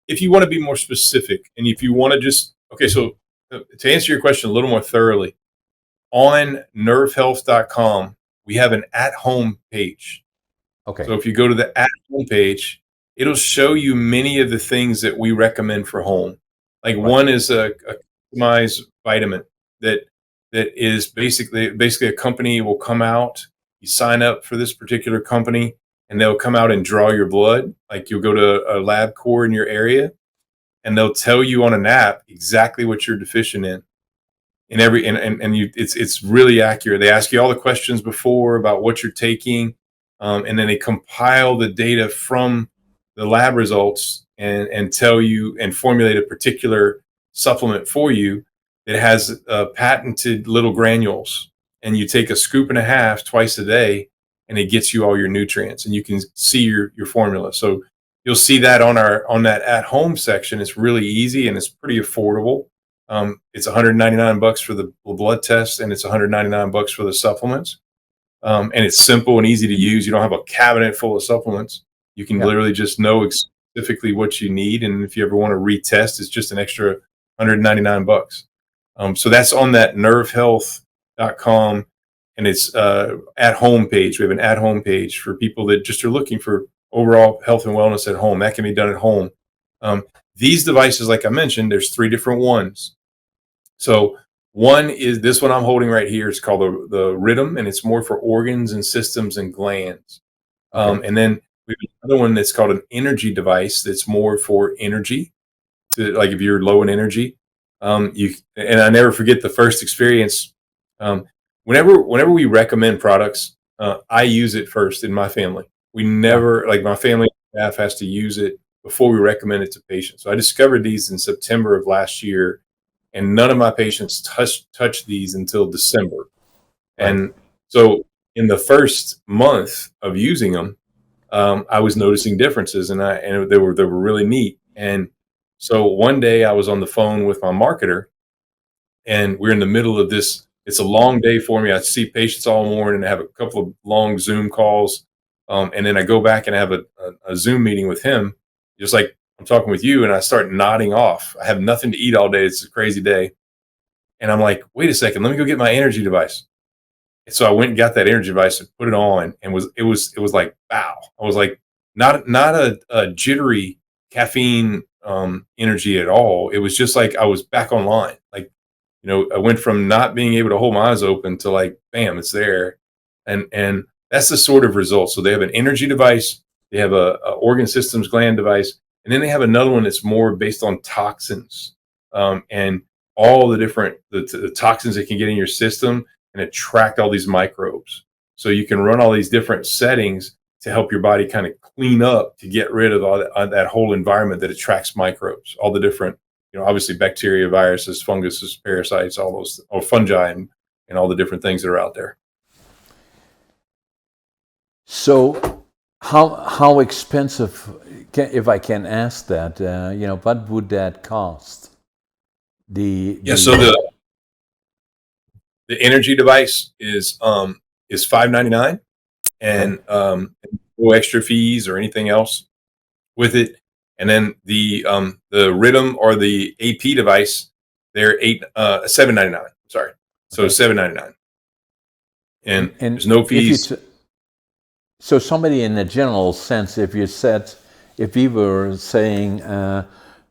Speaker 1: If you want to be more specific, and if you want to just, okay, so to answer your question a little more thoroughly, on nervehealth.com, we have an at-home page.
Speaker 2: Okay.
Speaker 1: So if you go to the at-home page, it'll show you many of the things that we recommend for home. Like,
Speaker 2: Right.
Speaker 1: one is a customized vitamin that is basically a company will come out. You sign up for this particular company, and they'll come out and draw your blood. Like, you'll go to a lab core in your area, and they'll tell you on an app exactly what you're deficient in. And you, it's really accurate. They ask you all the questions before about what you're taking, and then they compile the data from the lab results, and tell you and formulate a particular supplement for you that has patented little granules, and you take a scoop and a half twice a day, and it gets you all your nutrients, and you can see your formula. So you'll see that on that at home section. It's really easy, and it's pretty affordable. It's $199 for the blood test, and it's $199 for the supplements. and it's simple and easy to use. You don't have a cabinet full of supplements. You can
Speaker 2: Yeah.
Speaker 1: literally just know specifically what you need, and if you ever want to retest, it's just an extra $199. So that's on that nervehealth.com, and it's at home page. We have an at home page for people that just are looking for overall health and wellness at home. That can be done at home. Um, these devices, like I mentioned, there's 3 different ones. So one is this one I'm holding right here. It's called the Rhythm, and it's more for organs and systems and glands.
Speaker 2: Okay.
Speaker 1: And then we have another one that's called an energy device that's more for energy, to, like if you're low in energy. You and I never forget the first experience. Um, whenever we recommend products, I use it first in my family. We
Speaker 2: Yeah.
Speaker 1: never, like, my family staff has to use it before we recommend it to patients. So I discovered these in September of last year, and none of my patients touched these until December.
Speaker 2: Right.
Speaker 1: And so in the first month of using them, I was noticing differences, and they were really neat. And so one day I was on the phone with my marketer, and we're in the middle of this. It's a long day for me. I see patients all morning. I have a couple of long Zoom calls, and then I go back and have a Zoom meeting with him, just like I'm talking with you. And I start nodding off. I have nothing to eat all day. It's a crazy day, and I'm like, wait a second, let me go get my energy device. And so I went and got that energy device and put it on, and it was like, wow. I was like, not a jittery caffeine energy at all. It was just like I was back online. Like, I went from not being able to hold my eyes open to, like, bam, it's there. And that's the sort of result. So they have an energy device, they have a organ systems gland device, and then they have another one that's more based on toxins, and all the different the toxins that can get in your system and attract all these microbes. So you can run all these different settings to help your body kind of clean up, to get rid of all that whole environment that attracts microbes, all the different, obviously bacteria, viruses, funguses, parasites, all those, or fungi, and all the different things that are out there.
Speaker 2: So, how expensive, if I can ask that, what would that cost?
Speaker 1: Yeah. So the energy device is $599,
Speaker 2: Okay.
Speaker 1: and no extra fees or anything else with it. And then the Rhythm or the AP device, they're $799. Sorry, so
Speaker 2: Okay.
Speaker 1: $799, and
Speaker 2: And
Speaker 1: there's no
Speaker 2: if you
Speaker 1: fees.
Speaker 2: so somebody in a general sense, if we were saying,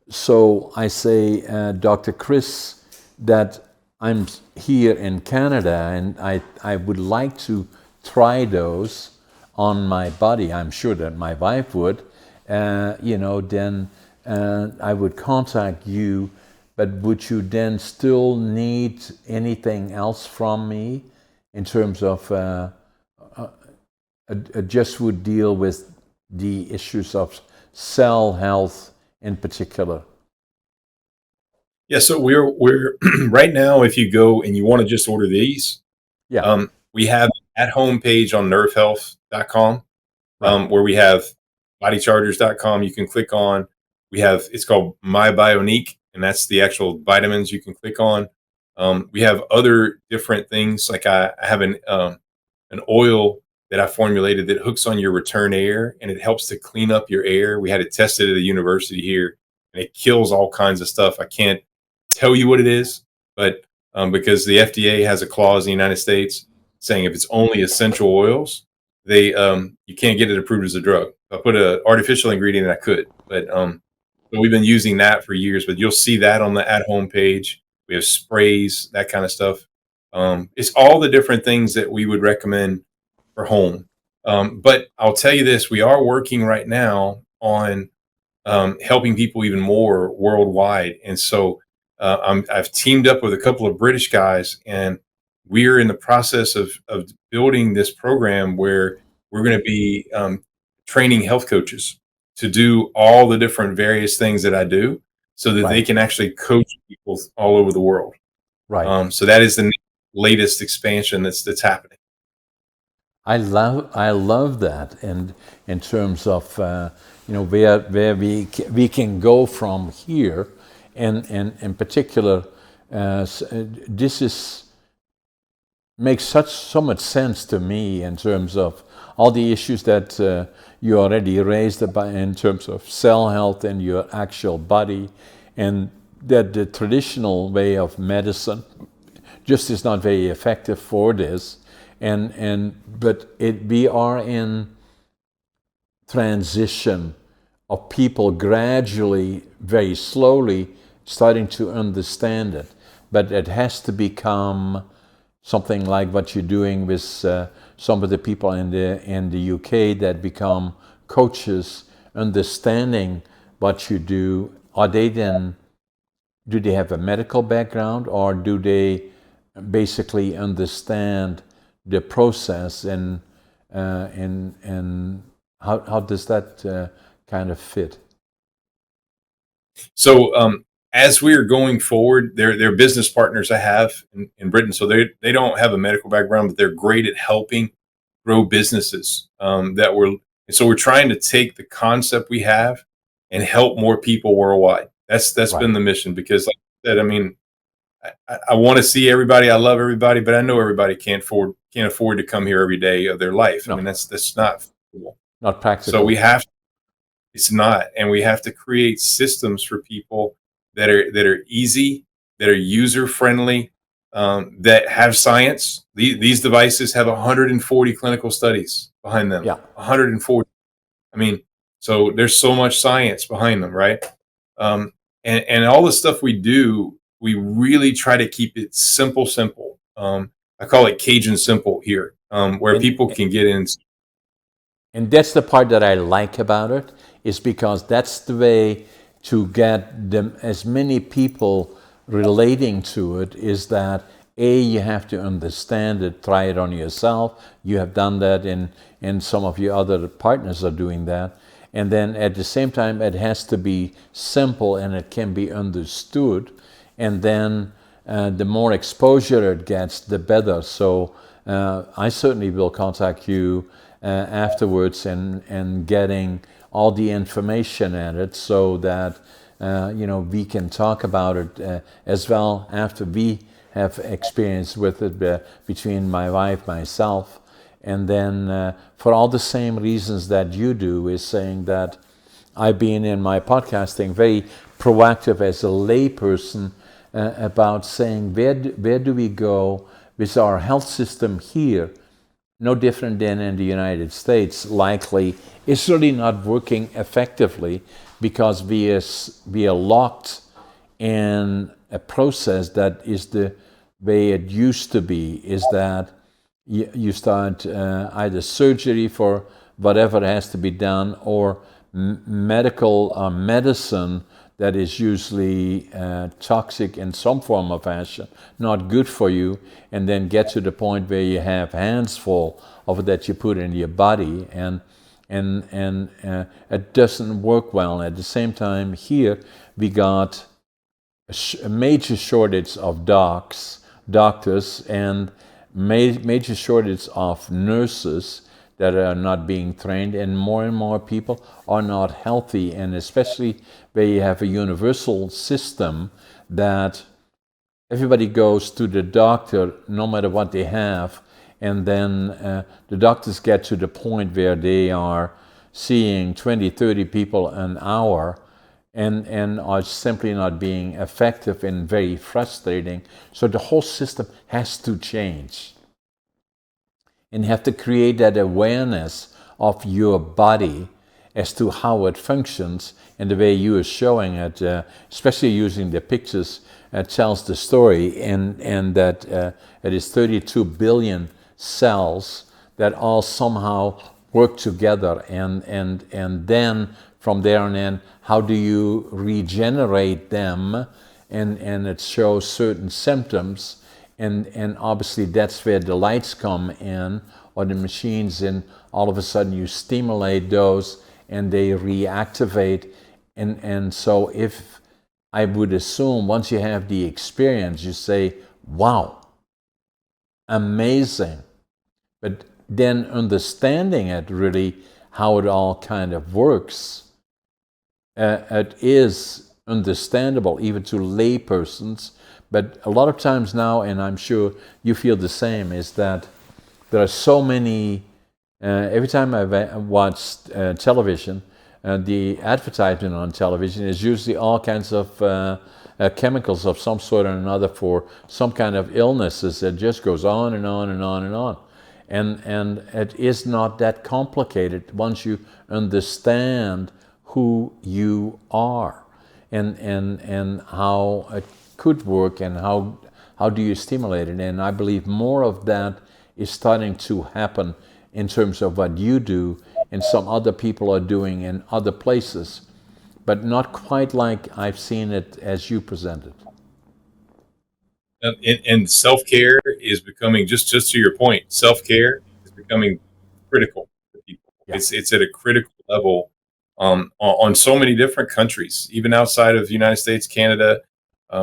Speaker 2: so I say, Dr. Chris, that I'm here in Canada and I would like to try those on my body. I'm sure that my wife would, then I would contact you. But would you then still need anything else from me in terms of just would deal with the issues of cell health in particular?
Speaker 1: Yeah, so we're right now, if you go and you want to just order these,
Speaker 2: Yeah,
Speaker 1: we have at home page on nervehealth.com,
Speaker 2: right.
Speaker 1: where we have bodychargers.com you can click on. It's called My Bionique, and that's the actual vitamins you can click on. We have other different things, like I have an oil that I formulated that hooks on your return air, and it helps to clean up your air. We had it tested at a university here, and it kills all kinds of stuff. I can't tell you what it is, but because the FDA has a clause in the United States saying if it's only essential oils, they you can't get it approved as a drug. If I put an artificial ingredient, I could, but we've been using that for years. But you'll see that on the at home page. We have sprays, that kind of stuff. It's all the different things that we would recommend for home. But I'll tell you this: we are working right now on helping people even more worldwide. And so I've teamed up with a couple of British guys, and we're in the process of building this program where we're going to be training health coaches to do all the different various things that I do, so that they
Speaker 2: Right,
Speaker 1: can actually coach people all over the world.
Speaker 2: right.
Speaker 1: So that is the latest expansion that's happening.
Speaker 2: I love that, and in terms of where we can go from here, and in particular, this is makes so much sense to me in terms of all the issues that you already raised about in terms of cell health and your actual body, and that the traditional way of medicine just is not very effective for this. But we are in transition of people gradually, very slowly, starting to understand it. But it has to become something like what you're doing with some of the people in the UK that become coaches, understanding what you do. Are they then? Do they have a medical background, or do they basically understand the process, and how does that kind of fit?
Speaker 1: So as we are going forward, they're business partners I have in Britain. So they don't have a medical background, but they're great at helping grow businesses and so we're trying to take the concept we have and help more people worldwide. That's
Speaker 2: Right.
Speaker 1: been the mission, because like I said, I mean, I want to see everybody. I love everybody, but I know everybody can't afford to come here every day of their life. I mean,
Speaker 2: No,
Speaker 1: that's not feasible.
Speaker 2: not
Speaker 1: So we
Speaker 2: practical.
Speaker 1: have it's not, and we have to create systems for people that are easy, that are user friendly, that have science. These devices have 140 clinical studies behind them.
Speaker 2: Yeah.
Speaker 1: 140. I mean, so there's so much science behind them, right? And all the stuff we do, we really try to keep it simple, simple. I call it Cajun simple here, where
Speaker 2: And
Speaker 1: people can get in.
Speaker 2: And that's the part that I like about it, is because that's the way to get them, as many people relating to it, is that you have to understand it, try it on yourself. You have done that, and some of your other partners are doing that. And then at the same time, it has to be simple and it can be understood. And then the more exposure it gets, the better. So I certainly will contact you afterwards and getting all the information at it, so that we can talk about it as well after we have experience with it, between my wife, myself, and then for all the same reasons that you do, is saying that I've been in my podcasting very proactive as a layperson about saying where do we go with our health system here. No different than in the United States, likely it's really not working effectively because we are locked in a process that is the way it used to be, is that you start either surgery for whatever has to be done, or medical medicine that is usually toxic in some form of fashion, not good for you, and then get to the point where you have hands full of it that you put in your body, and it doesn't work well. At the same time, here we got a major shortage of doctors, and major shortage of nurses that are not being trained, and more people are not healthy, and especially where you have a universal system that everybody goes to the doctor no matter what they have, and then the doctors get to the point where they are seeing 20, 30 people an hour, and are simply not being effective, and very frustrating. So the whole system has to change. And you have to create that awareness of your body as to how it functions, and the way you are showing it, especially using the pictures, tells the story, and that it is 32 billion cells that all somehow work together, and then from there on in, how do you regenerate them, and it shows certain symptoms, and obviously that's where the lights come in, or the machines, and all of a sudden you stimulate those and they reactivate, and so if I would assume once you have the experience, you say, wow, amazing. But then understanding it really, how it all kind of works, it is understandable even to lay persons. But a lot of times now, and I'm sure you feel the same, is that there are so many, every time I've watched television, the advertisement on television is usually all kinds of chemicals of some sort or another for some kind of illnesses that just goes on and on and on and on. And it is not that complicated once you understand who you are and how it could work and how do you stimulate it. And I believe more of that is starting to happen in terms of what you do and some other people are doing in other places, but not quite like I've seen it as you presented.
Speaker 1: And self-care is becoming, just to your point, self-care is becoming critical for people.
Speaker 2: Yeah.
Speaker 1: It's at a critical level on so many different countries, even outside of the United States, Canada.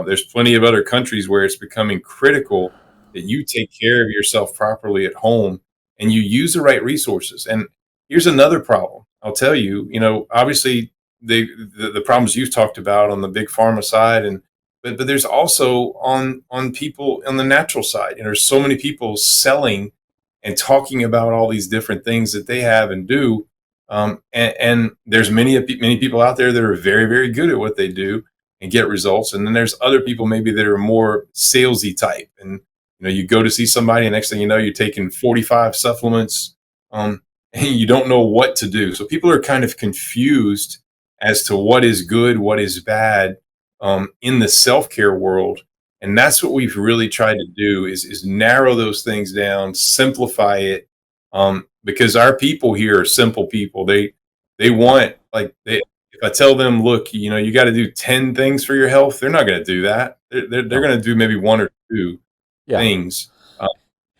Speaker 1: There's plenty of other countries where it's becoming critical that you take care of yourself properly at home and you use the right resources. And here's another problem. I'll tell you, obviously the problems you've talked about on the big pharma side, and but there's also on people on the natural side. There's so many people selling and talking about all these different things that they have and do. And there's many people out there that are very, very good at what they do and get results. And then there's other people maybe that are more salesy type. And you go to see somebody, and next thing you know, you're taking 45 supplements, and you don't know what to do. So people are kind of confused as to what is good, what is bad, in the self-care world. And that's what we've really tried to do is narrow those things down, simplify it, because our people here are simple people. They want, if I tell them, look, you got to do 10 things for your health, they're not going to do that. They're going to do maybe one or two things.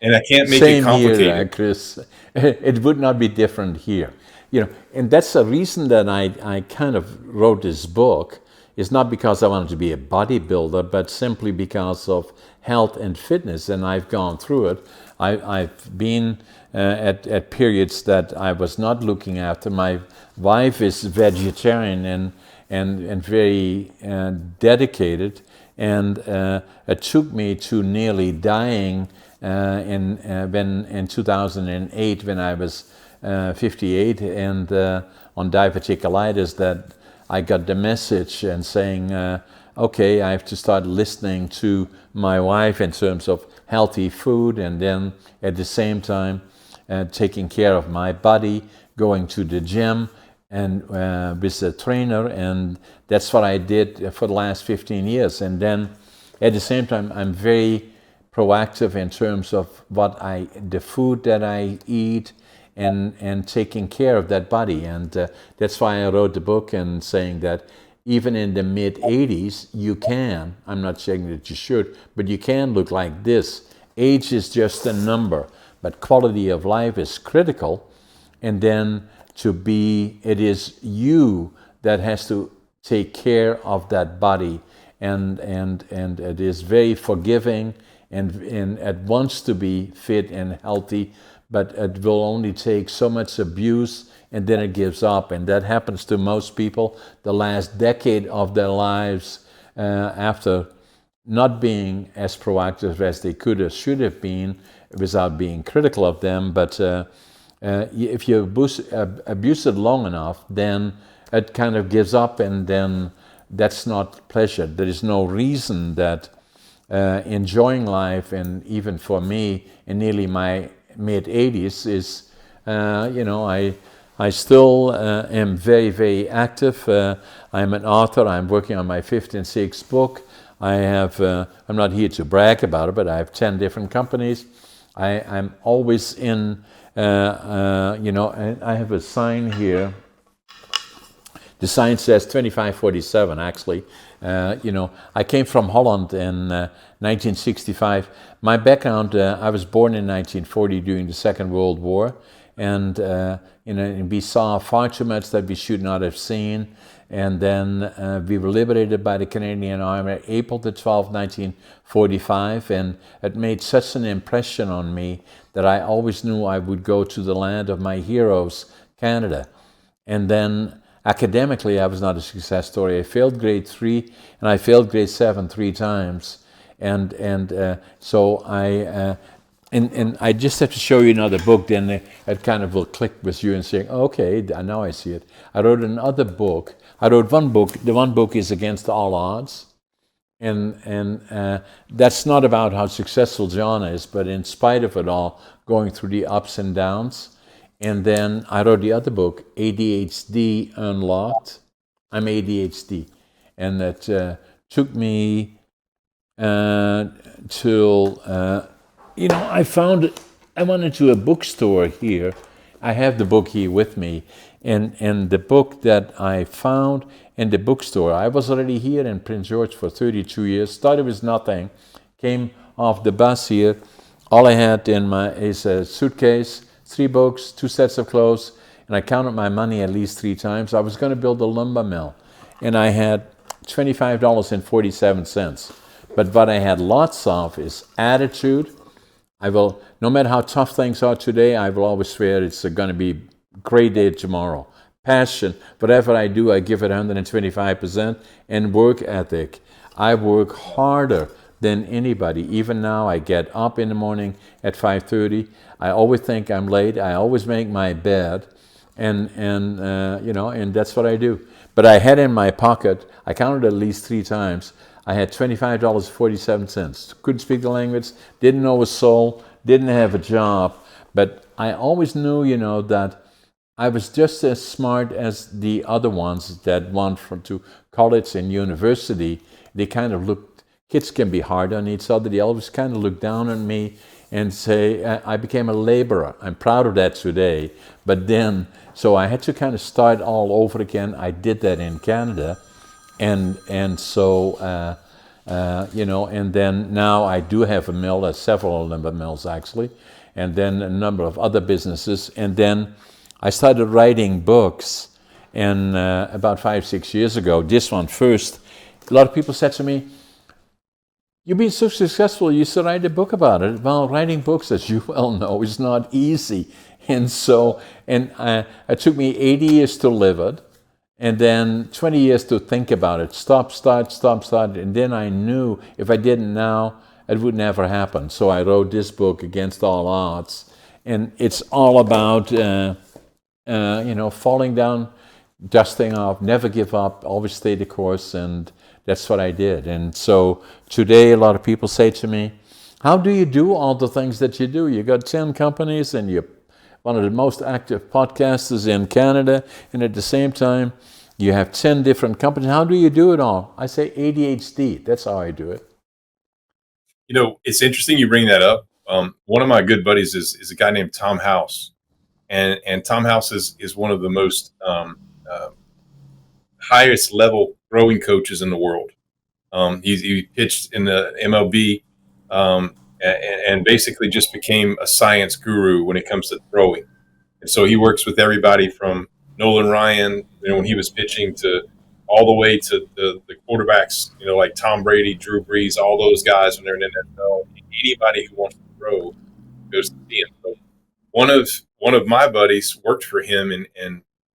Speaker 1: And I can't make it complicated.
Speaker 2: Same here, Chris. It would not be different here. And that's the reason that I kind of wrote this book. It's not because I wanted to be a bodybuilder, but simply because of health and fitness. And I've gone through it. I've been at periods that I was not looking after. My wife is vegetarian and very dedicated. And it took me to nearly dying in 2008 when I was 58 and on diverticulitis, that I got the message and saying, okay, I have to start listening to my wife in terms of healthy food, and then at the same time taking care of my body, going to the gym and with a trainer. And that's what I did for the last 15 years. And then at the same time, I'm very proactive in terms of the food that I eat, and taking care of that body. And that's why I wrote the book and saying that even in the mid-80s, you can, I'm not saying that you should, but you can look like this. Age is just a number, but quality of life is critical. And then it is you that has to take care of that body. And it is very forgiving and it wants to be fit and healthy, but it will only take so much abuse and then it gives up. And that happens to most people the last decade of their lives, after not being as proactive as they could or should have been, without being critical of them. But if you abuse it long enough, then it kind of gives up, and then that's not pleasure. There is no reason that enjoying life, and even for me in nearly my mid-80s, is, I still am very, very active. I'm an author. I'm working on my 5th and 6th book. I'm not here to brag about it, but I have 10 different companies. I'm always in, and I have a sign here. The sign says 2547, actually. I came from Holland in 1965. My background, I was born in 1940 during the Second World War. And, we saw far too much that we should not have seen. And then we were liberated by the Canadian Army April the 12th, 1945. And it made such an impression on me that I always knew I would go to the land of my heroes, Canada. And then academically, I was not a success story. I failed grade 3 and I failed grade 7 3 times. And so and I just have to show you another book, then it kind of will click with you and say, okay, now I see it. I wrote another book. I wrote one book. The one book is Against All Odds. And that's not about how successful John is, but in spite of it all, going through the ups and downs. And then I wrote the other book, ADHD Unlocked. I'm ADHD. And that took me till, I went into a bookstore here. I have the book here with me. And the book that I found in the bookstore, I was already here in Prince George for 32 years, thought it was nothing, came off the bus here. All I had is a suitcase, 3 books, 2 sets of clothes, and I counted my money at least 3 times. I was going to build a lumber mill, and I had $25.47. But what I had lots of is attitude. No matter how tough things are today, I will always swear it's going to be a great day tomorrow. Passion, whatever I do, I give it 125%. And work ethic. I work harder than anybody. Even now, I get up in the morning at 5:30. I always think I'm late. I always make my bed, and that's what I do. But I had in my pocket, I counted at least 3 times, I had $25.47. Couldn't speak the language, didn't know a soul, didn't have a job, but I always knew, that I was just as smart as the other ones that went to college and university. They kind of kids can be hard on each other. They always kind of look down on me and say, I became a laborer. I'm proud of that today. But then, so I had to kind of start all over again. I did that in Canada. And so, and then now I do have a mill, several lumber mills actually, and then a number of other businesses. And then I started writing books, and about 5-6 years ago, this one first, a lot of people said to me, you've been so successful, you should write a book about it. Well, writing books, as you well know, is not easy. And so, it took me 80 years to live it, and then 20 years to think about it. Stop, start. And then I knew if I didn't now, it would never happen. So I wrote this book, Against All Odds. And it's all about, falling down, dusting off, never give up, always stay the course. And that's what I did. And so today, a lot of people say to me, how do you do all the things that you do? You got 10 companies and you're one of the most active podcasters in Canada, and at the same time, you have 10 different companies. How do you do it all? I say ADHD. That's how I do it.
Speaker 1: It's interesting you bring that up. One of my good buddies is a guy named Tom House, and Tom House is one of the most highest level throwing coaches in the world. He pitched in the MLB and basically just became a science guru when it comes to throwing. And so he works with everybody from Nolan Ryan, when he was pitching, to all the way to the quarterbacks, like Tom Brady, Drew Brees, all those guys when they're in the NFL. Anybody who wants to throw goes to see him. So one of my buddies worked for him, and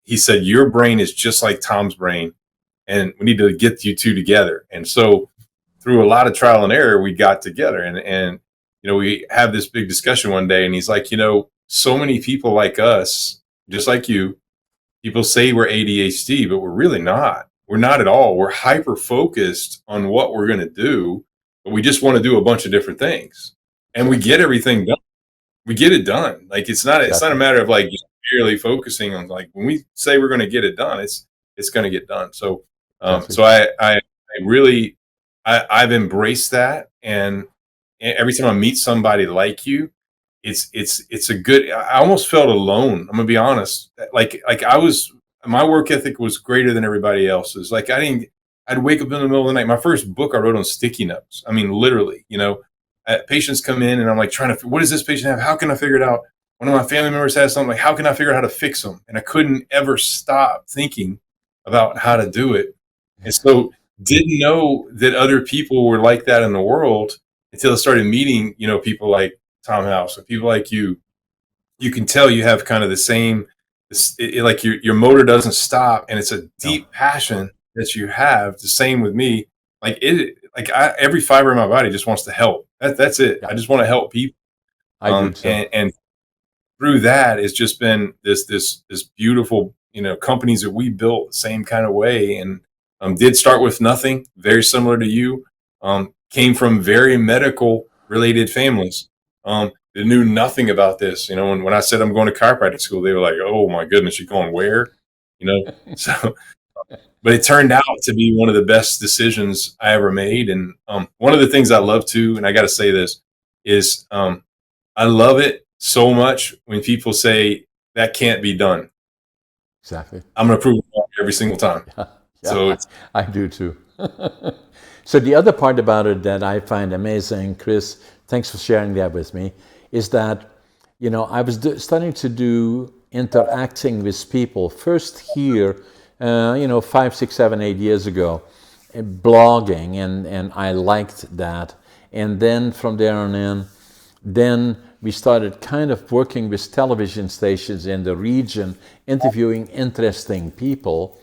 Speaker 1: he said, your brain is just like Tom's brain, and we need to get you two together. And so through a lot of trial and error, we got together, and we have this big discussion one day, and he's like, so many people like us, just like you, people say we're ADHD, but we're really not. We're not at all. We're hyper focused on what we're going to do, but we just want to do a bunch of different things, and we get everything done. We get it done. Like it's not a matter of like just purely focusing on, like, when we say we're going to get it done, it's going to get done. So so I really I've embraced that, and every time I meet somebody like you, it's a good. I almost felt alone. I'm gonna be honest. Like my work ethic was greater than everybody else's. Like I'd wake up in the middle of the night. My first book I wrote on sticky notes. I mean, literally. Patients come in and I'm like trying to. What does this patient have? How can I figure it out? One of my family members has something, like, how can I figure out how to fix them? And I couldn't ever stop thinking about how to do it. And so didn't know that other people were like that in the world until I started meeting, people like Tom House and people like you. You can tell you have kind of the same like your motor doesn't stop, and it's a
Speaker 2: No.
Speaker 1: deep passion that you have. The same with me. Every fiber in my body just wants to help. That's it.
Speaker 2: Yeah.
Speaker 1: I just want to help people.
Speaker 2: I do so.
Speaker 1: And through that, it's just been this beautiful, companies that we built the same kind of way, and did start with nothing, very similar to you. Came from very medical related families. That knew nothing about this. When I said I'm going to chiropractic school, they were like, "Oh my goodness, you're going where?" So, but it turned out to be one of the best decisions I ever made. And one of the things I love too, and I got to say this, is I love it so much when people say that can't be done.
Speaker 2: Exactly.
Speaker 1: I'm going to prove it wrong every single time.
Speaker 2: Yeah,
Speaker 1: So
Speaker 2: I do too. So the other part about it that I find amazing, Chris, thanks for sharing that with me, is that, I was starting to do interacting with people first here, 5, 6, 7, 8 years ago, blogging, and I liked that. And then from there on in, then we started kind of working with television stations in the region, interviewing interesting people,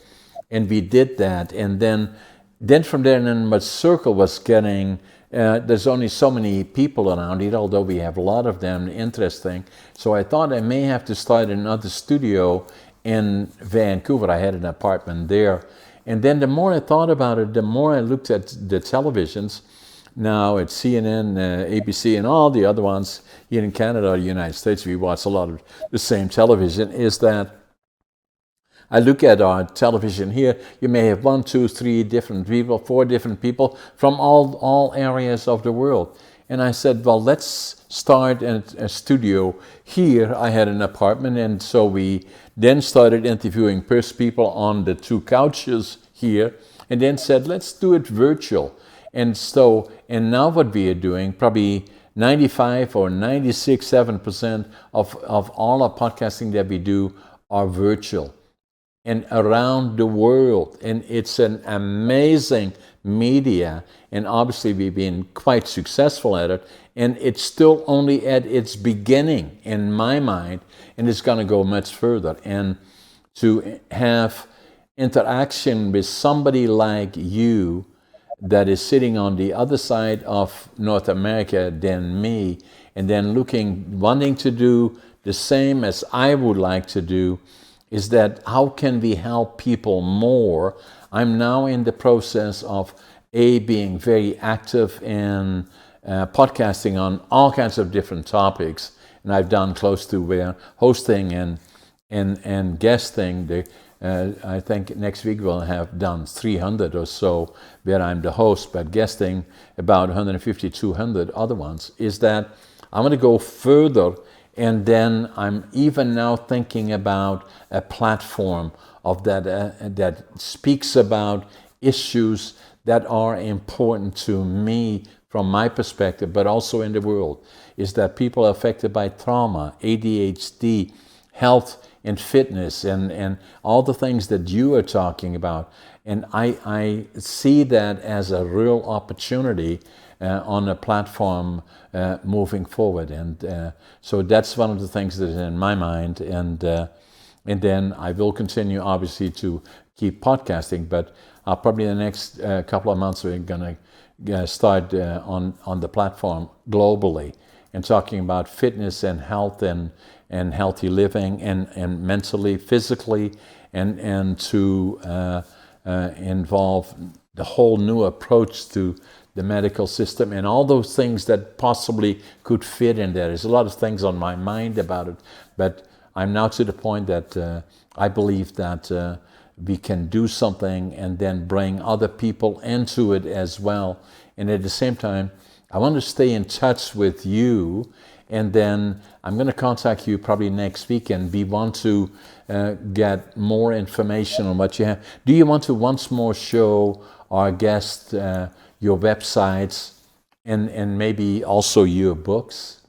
Speaker 2: and we did that. And then from there, and then my circle was getting. There's only so many people around it, although we have a lot of them interesting. So I thought I may have to start another studio in Vancouver. I had an apartment there. And then the more I thought about it, the more I looked at the televisions. Now at CNN, ABC, and all the other ones here in Canada or the United States, we watch a lot of the same television, is that I look at our television here, you may have 1, 2, 3 different people, 4 different people from all areas of the world. And I said, well, let's start a studio here. I had an apartment, and so we then started interviewing people on the 2 couches here, and then said, let's do it virtual. And now what we are doing, probably 95 or 96, 7% of all our podcasting that we do are virtual and around the world. And it's an amazing media. And obviously we've been quite successful at it. And it's still only at its beginning in my mind. And it's going to go much further. And to have interaction with somebody like you that is sitting on the other side of North America than me, and then wanting to do the same as I would like to do, is that how can we help people more? I'm now in the process of being very active in podcasting on all kinds of different topics, and I've done close to hosting and guesting. I think next week we'll have done 300 or so where I'm the host, but guesting about 150, 200 other ones. Is that I'm going to go further, and then I'm even now thinking about a platform of that speaks about issues that are important to me from my perspective, but also in the world. Is that people are affected by trauma, ADHD, health and fitness, and all the things that you are talking about. And I see that as a real opportunity on a platform moving forward. And so that's one of the things that is in my mind. And then I will continue, obviously, to keep podcasting. But probably in the next couple of months, we're going to start on the platform globally and talking about fitness and health and healthy living and mentally, physically, and to involve the whole new approach to the medical system and all those things that possibly could fit in there. There's a lot of things on my mind about it, but I'm now to the point that I believe that we can do something and then bring other people into it as well. And at the same time, I want to stay in touch with you, and then I'm going to contact you probably next week, and we want to get more information on what you have. Do you want to once more show our guests your websites and maybe also your books?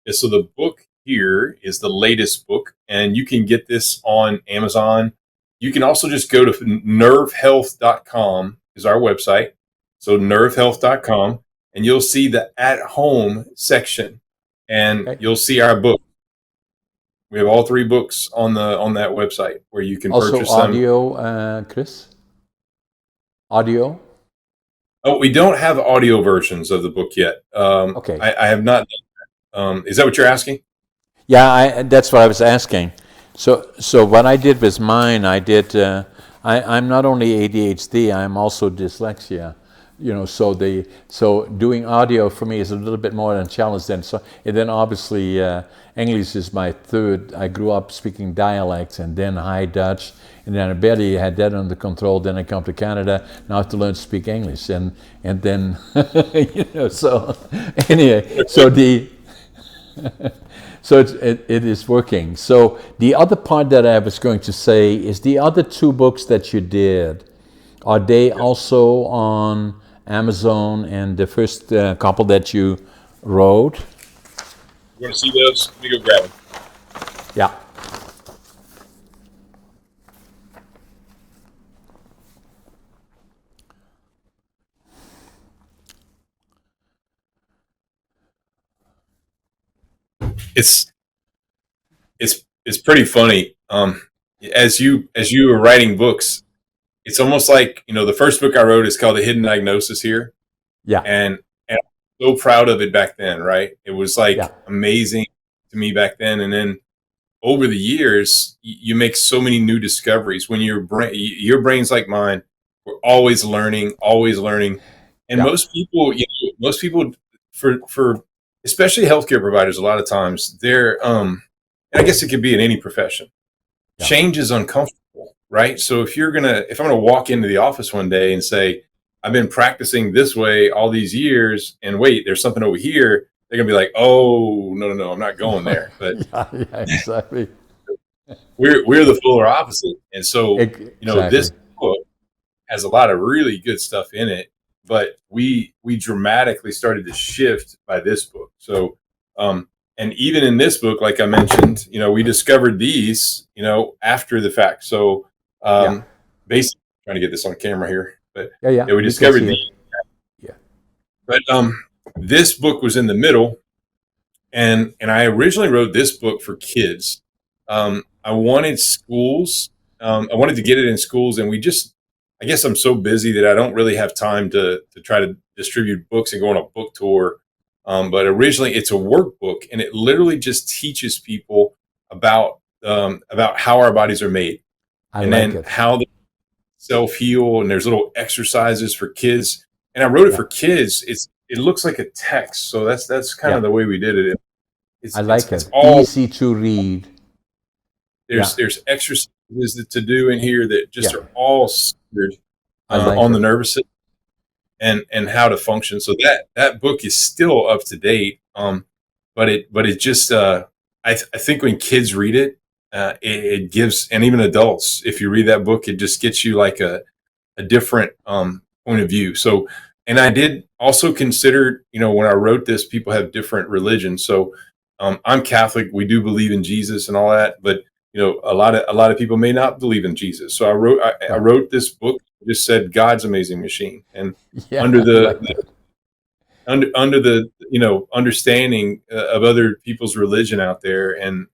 Speaker 1: Yeah, so the book here is the latest book, and you can get this on Amazon. You can also just go to nervehealth.com is our website. So nervehealth.com, and you'll see the at home section, and
Speaker 2: Okay.
Speaker 1: you'll see our book. We have all three books on that website where you can
Speaker 2: Also
Speaker 1: purchase them.
Speaker 2: audio, Chris? Audio?
Speaker 1: Oh, we don't have audio versions of the book yet.
Speaker 2: Okay.
Speaker 1: I have not. Is that what you're asking?
Speaker 2: Yeah, that's what I was asking. So what I did with mine, I'm not only ADHD, I'm also dyslexia. So doing audio for me is a little bit more than a challenge. And then obviously English is my third. I grew up speaking dialects and then High Dutch, and then I barely had that under control. Then I come to Canada. Now I have to learn to speak English, and then So anyway, so it is working. So the other part that I was going to say is the other two books that you did, are they also on Amazon, and the first couple that you wrote?
Speaker 1: You want to see those? Let me go grab them.
Speaker 2: Yeah.
Speaker 1: It's pretty funny. As you were writing books, it's almost like, the first book I wrote is called The Hidden Diagnosis Here,
Speaker 2: Yeah.
Speaker 1: and I'm so proud of it back then. Right, it was like
Speaker 2: Yeah.
Speaker 1: amazing to me back then, and then over the years, you make so many new discoveries. When your brain's like mine, we're always learning, and
Speaker 2: Yeah.
Speaker 1: most people for especially healthcare providers, a lot of times they're and I guess it could be in any profession.
Speaker 2: Yeah.
Speaker 1: Change is uncomfortable, right? So if I'm gonna walk into the office one day and say, I've been practicing this way all these years, and wait, there's something over here, they're gonna be like, oh, no, I'm not going there. But
Speaker 2: Yeah, exactly.
Speaker 1: we're the polar opposite, and so
Speaker 2: Exactly.
Speaker 1: this book has a lot of really good stuff in it, but we dramatically started to shift by this book. So and even in this book, like I mentioned, we discovered these after the fact. So
Speaker 2: Yeah.
Speaker 1: basically, trying to get this on camera here, but
Speaker 2: Yeah.
Speaker 1: we
Speaker 2: We can
Speaker 1: discovered
Speaker 2: see
Speaker 1: these.
Speaker 2: it. Yeah.
Speaker 1: But this book was in the middle, and I originally wrote this book for kids. I wanted schools. I wanted to get it in schools, and I guess I'm so busy that I don't really have time to try to distribute books and go on a book tour. But originally, it's a workbook, and it literally just teaches people about how our bodies are made,
Speaker 2: I
Speaker 1: and
Speaker 2: like
Speaker 1: then
Speaker 2: it.
Speaker 1: how they self heal. And there's little exercises for kids. And I wrote it
Speaker 2: Yeah.
Speaker 1: for kids. It looks like a text, so that's kind
Speaker 2: Yeah.
Speaker 1: of the way we did it.
Speaker 2: I like
Speaker 1: It's
Speaker 2: it.
Speaker 1: all
Speaker 2: Easy to read. Yeah.
Speaker 1: there's exercises to do in here that just
Speaker 2: Yeah.
Speaker 1: are all centered
Speaker 2: I like
Speaker 1: on the
Speaker 2: it.
Speaker 1: nervous system and how to function. So that book is still up to date. But it just I think when kids read it, it gives, and even adults, if you read that book, it just gets you like a different point of view. So, and I did also consider, when I wrote this, people have different religions. So I'm Catholic. We do believe in Jesus and all that, but a lot of people may not believe in Jesus. So I
Speaker 2: Right.
Speaker 1: wrote this book, just said God's amazing machine, and
Speaker 2: Yeah.
Speaker 1: under
Speaker 2: I like
Speaker 1: the
Speaker 2: that.
Speaker 1: under the understanding of other people's religion out there, and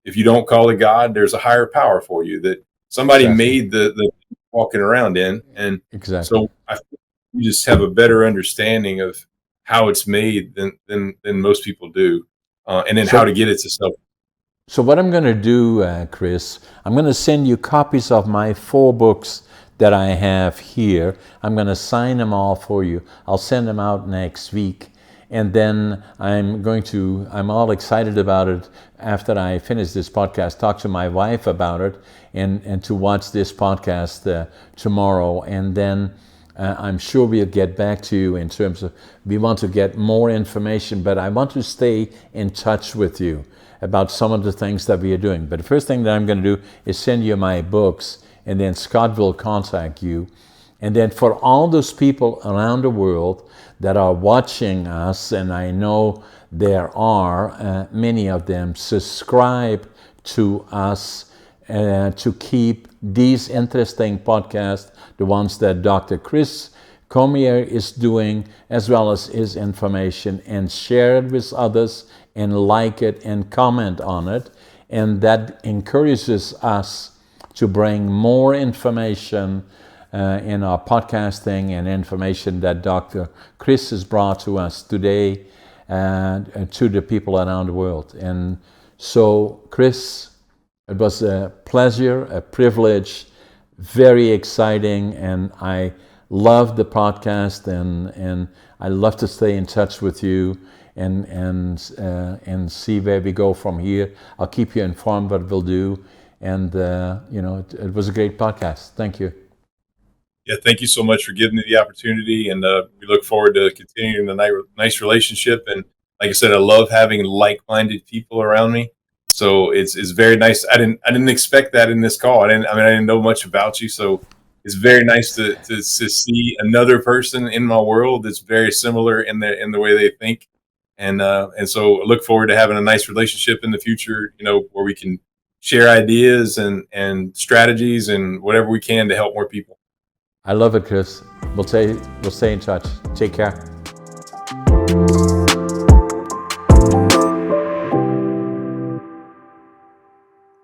Speaker 1: if you don't call it God, there's a higher power for you that somebody
Speaker 2: Exactly.
Speaker 1: made the walking around in. And
Speaker 2: Exactly.
Speaker 1: so I think we just have a better understanding of how it's made than most people do, and then how to
Speaker 2: So
Speaker 1: get it to self.
Speaker 2: So what I'm going to do, Chris, I'm going to send you copies of my 4 books that I have here. I'm going to sign them all for you. I'll send them out next week. And then I'm all excited about it after I finish this podcast, talk to my wife about it, and to watch this podcast tomorrow. And then I'm sure we'll get back to you in terms of, we want to get more information, but I want to stay in touch with you about some of the things that we are doing. But the first thing that I'm going to do is send you my books, and then Scott will contact you. And then for all those people around the world that are watching us, and I know there are many of them, subscribe to us to keep these interesting podcasts, the ones that Dr. Chris Cormier is doing, as well as his information, and share it with others, and like it and comment on it. and that encourages us to bring more information in our podcasting and information that Dr. Chris has brought to us today and to the people around the world. And so, Chris, it was a pleasure, a privilege, very exciting, and I love the podcast, and I love to stay in touch with you and see where we go from here. I'll keep you informed what we'll do, and it was a great podcast. Thank you.
Speaker 1: Yeah, thank you so much for giving me the opportunity, and we look forward to continuing the nice relationship. And like I said, I love having like-minded people around me. So it's very nice. I didn't expect that in this call. I didn't know much about you, so it's very nice to see another person in my world that's very similar in the way they think, and so I look forward to having a nice relationship in the future. Where we can share ideas and strategies and whatever we can to help more people.
Speaker 2: I love it, Chris. We'll stay in touch. Take care.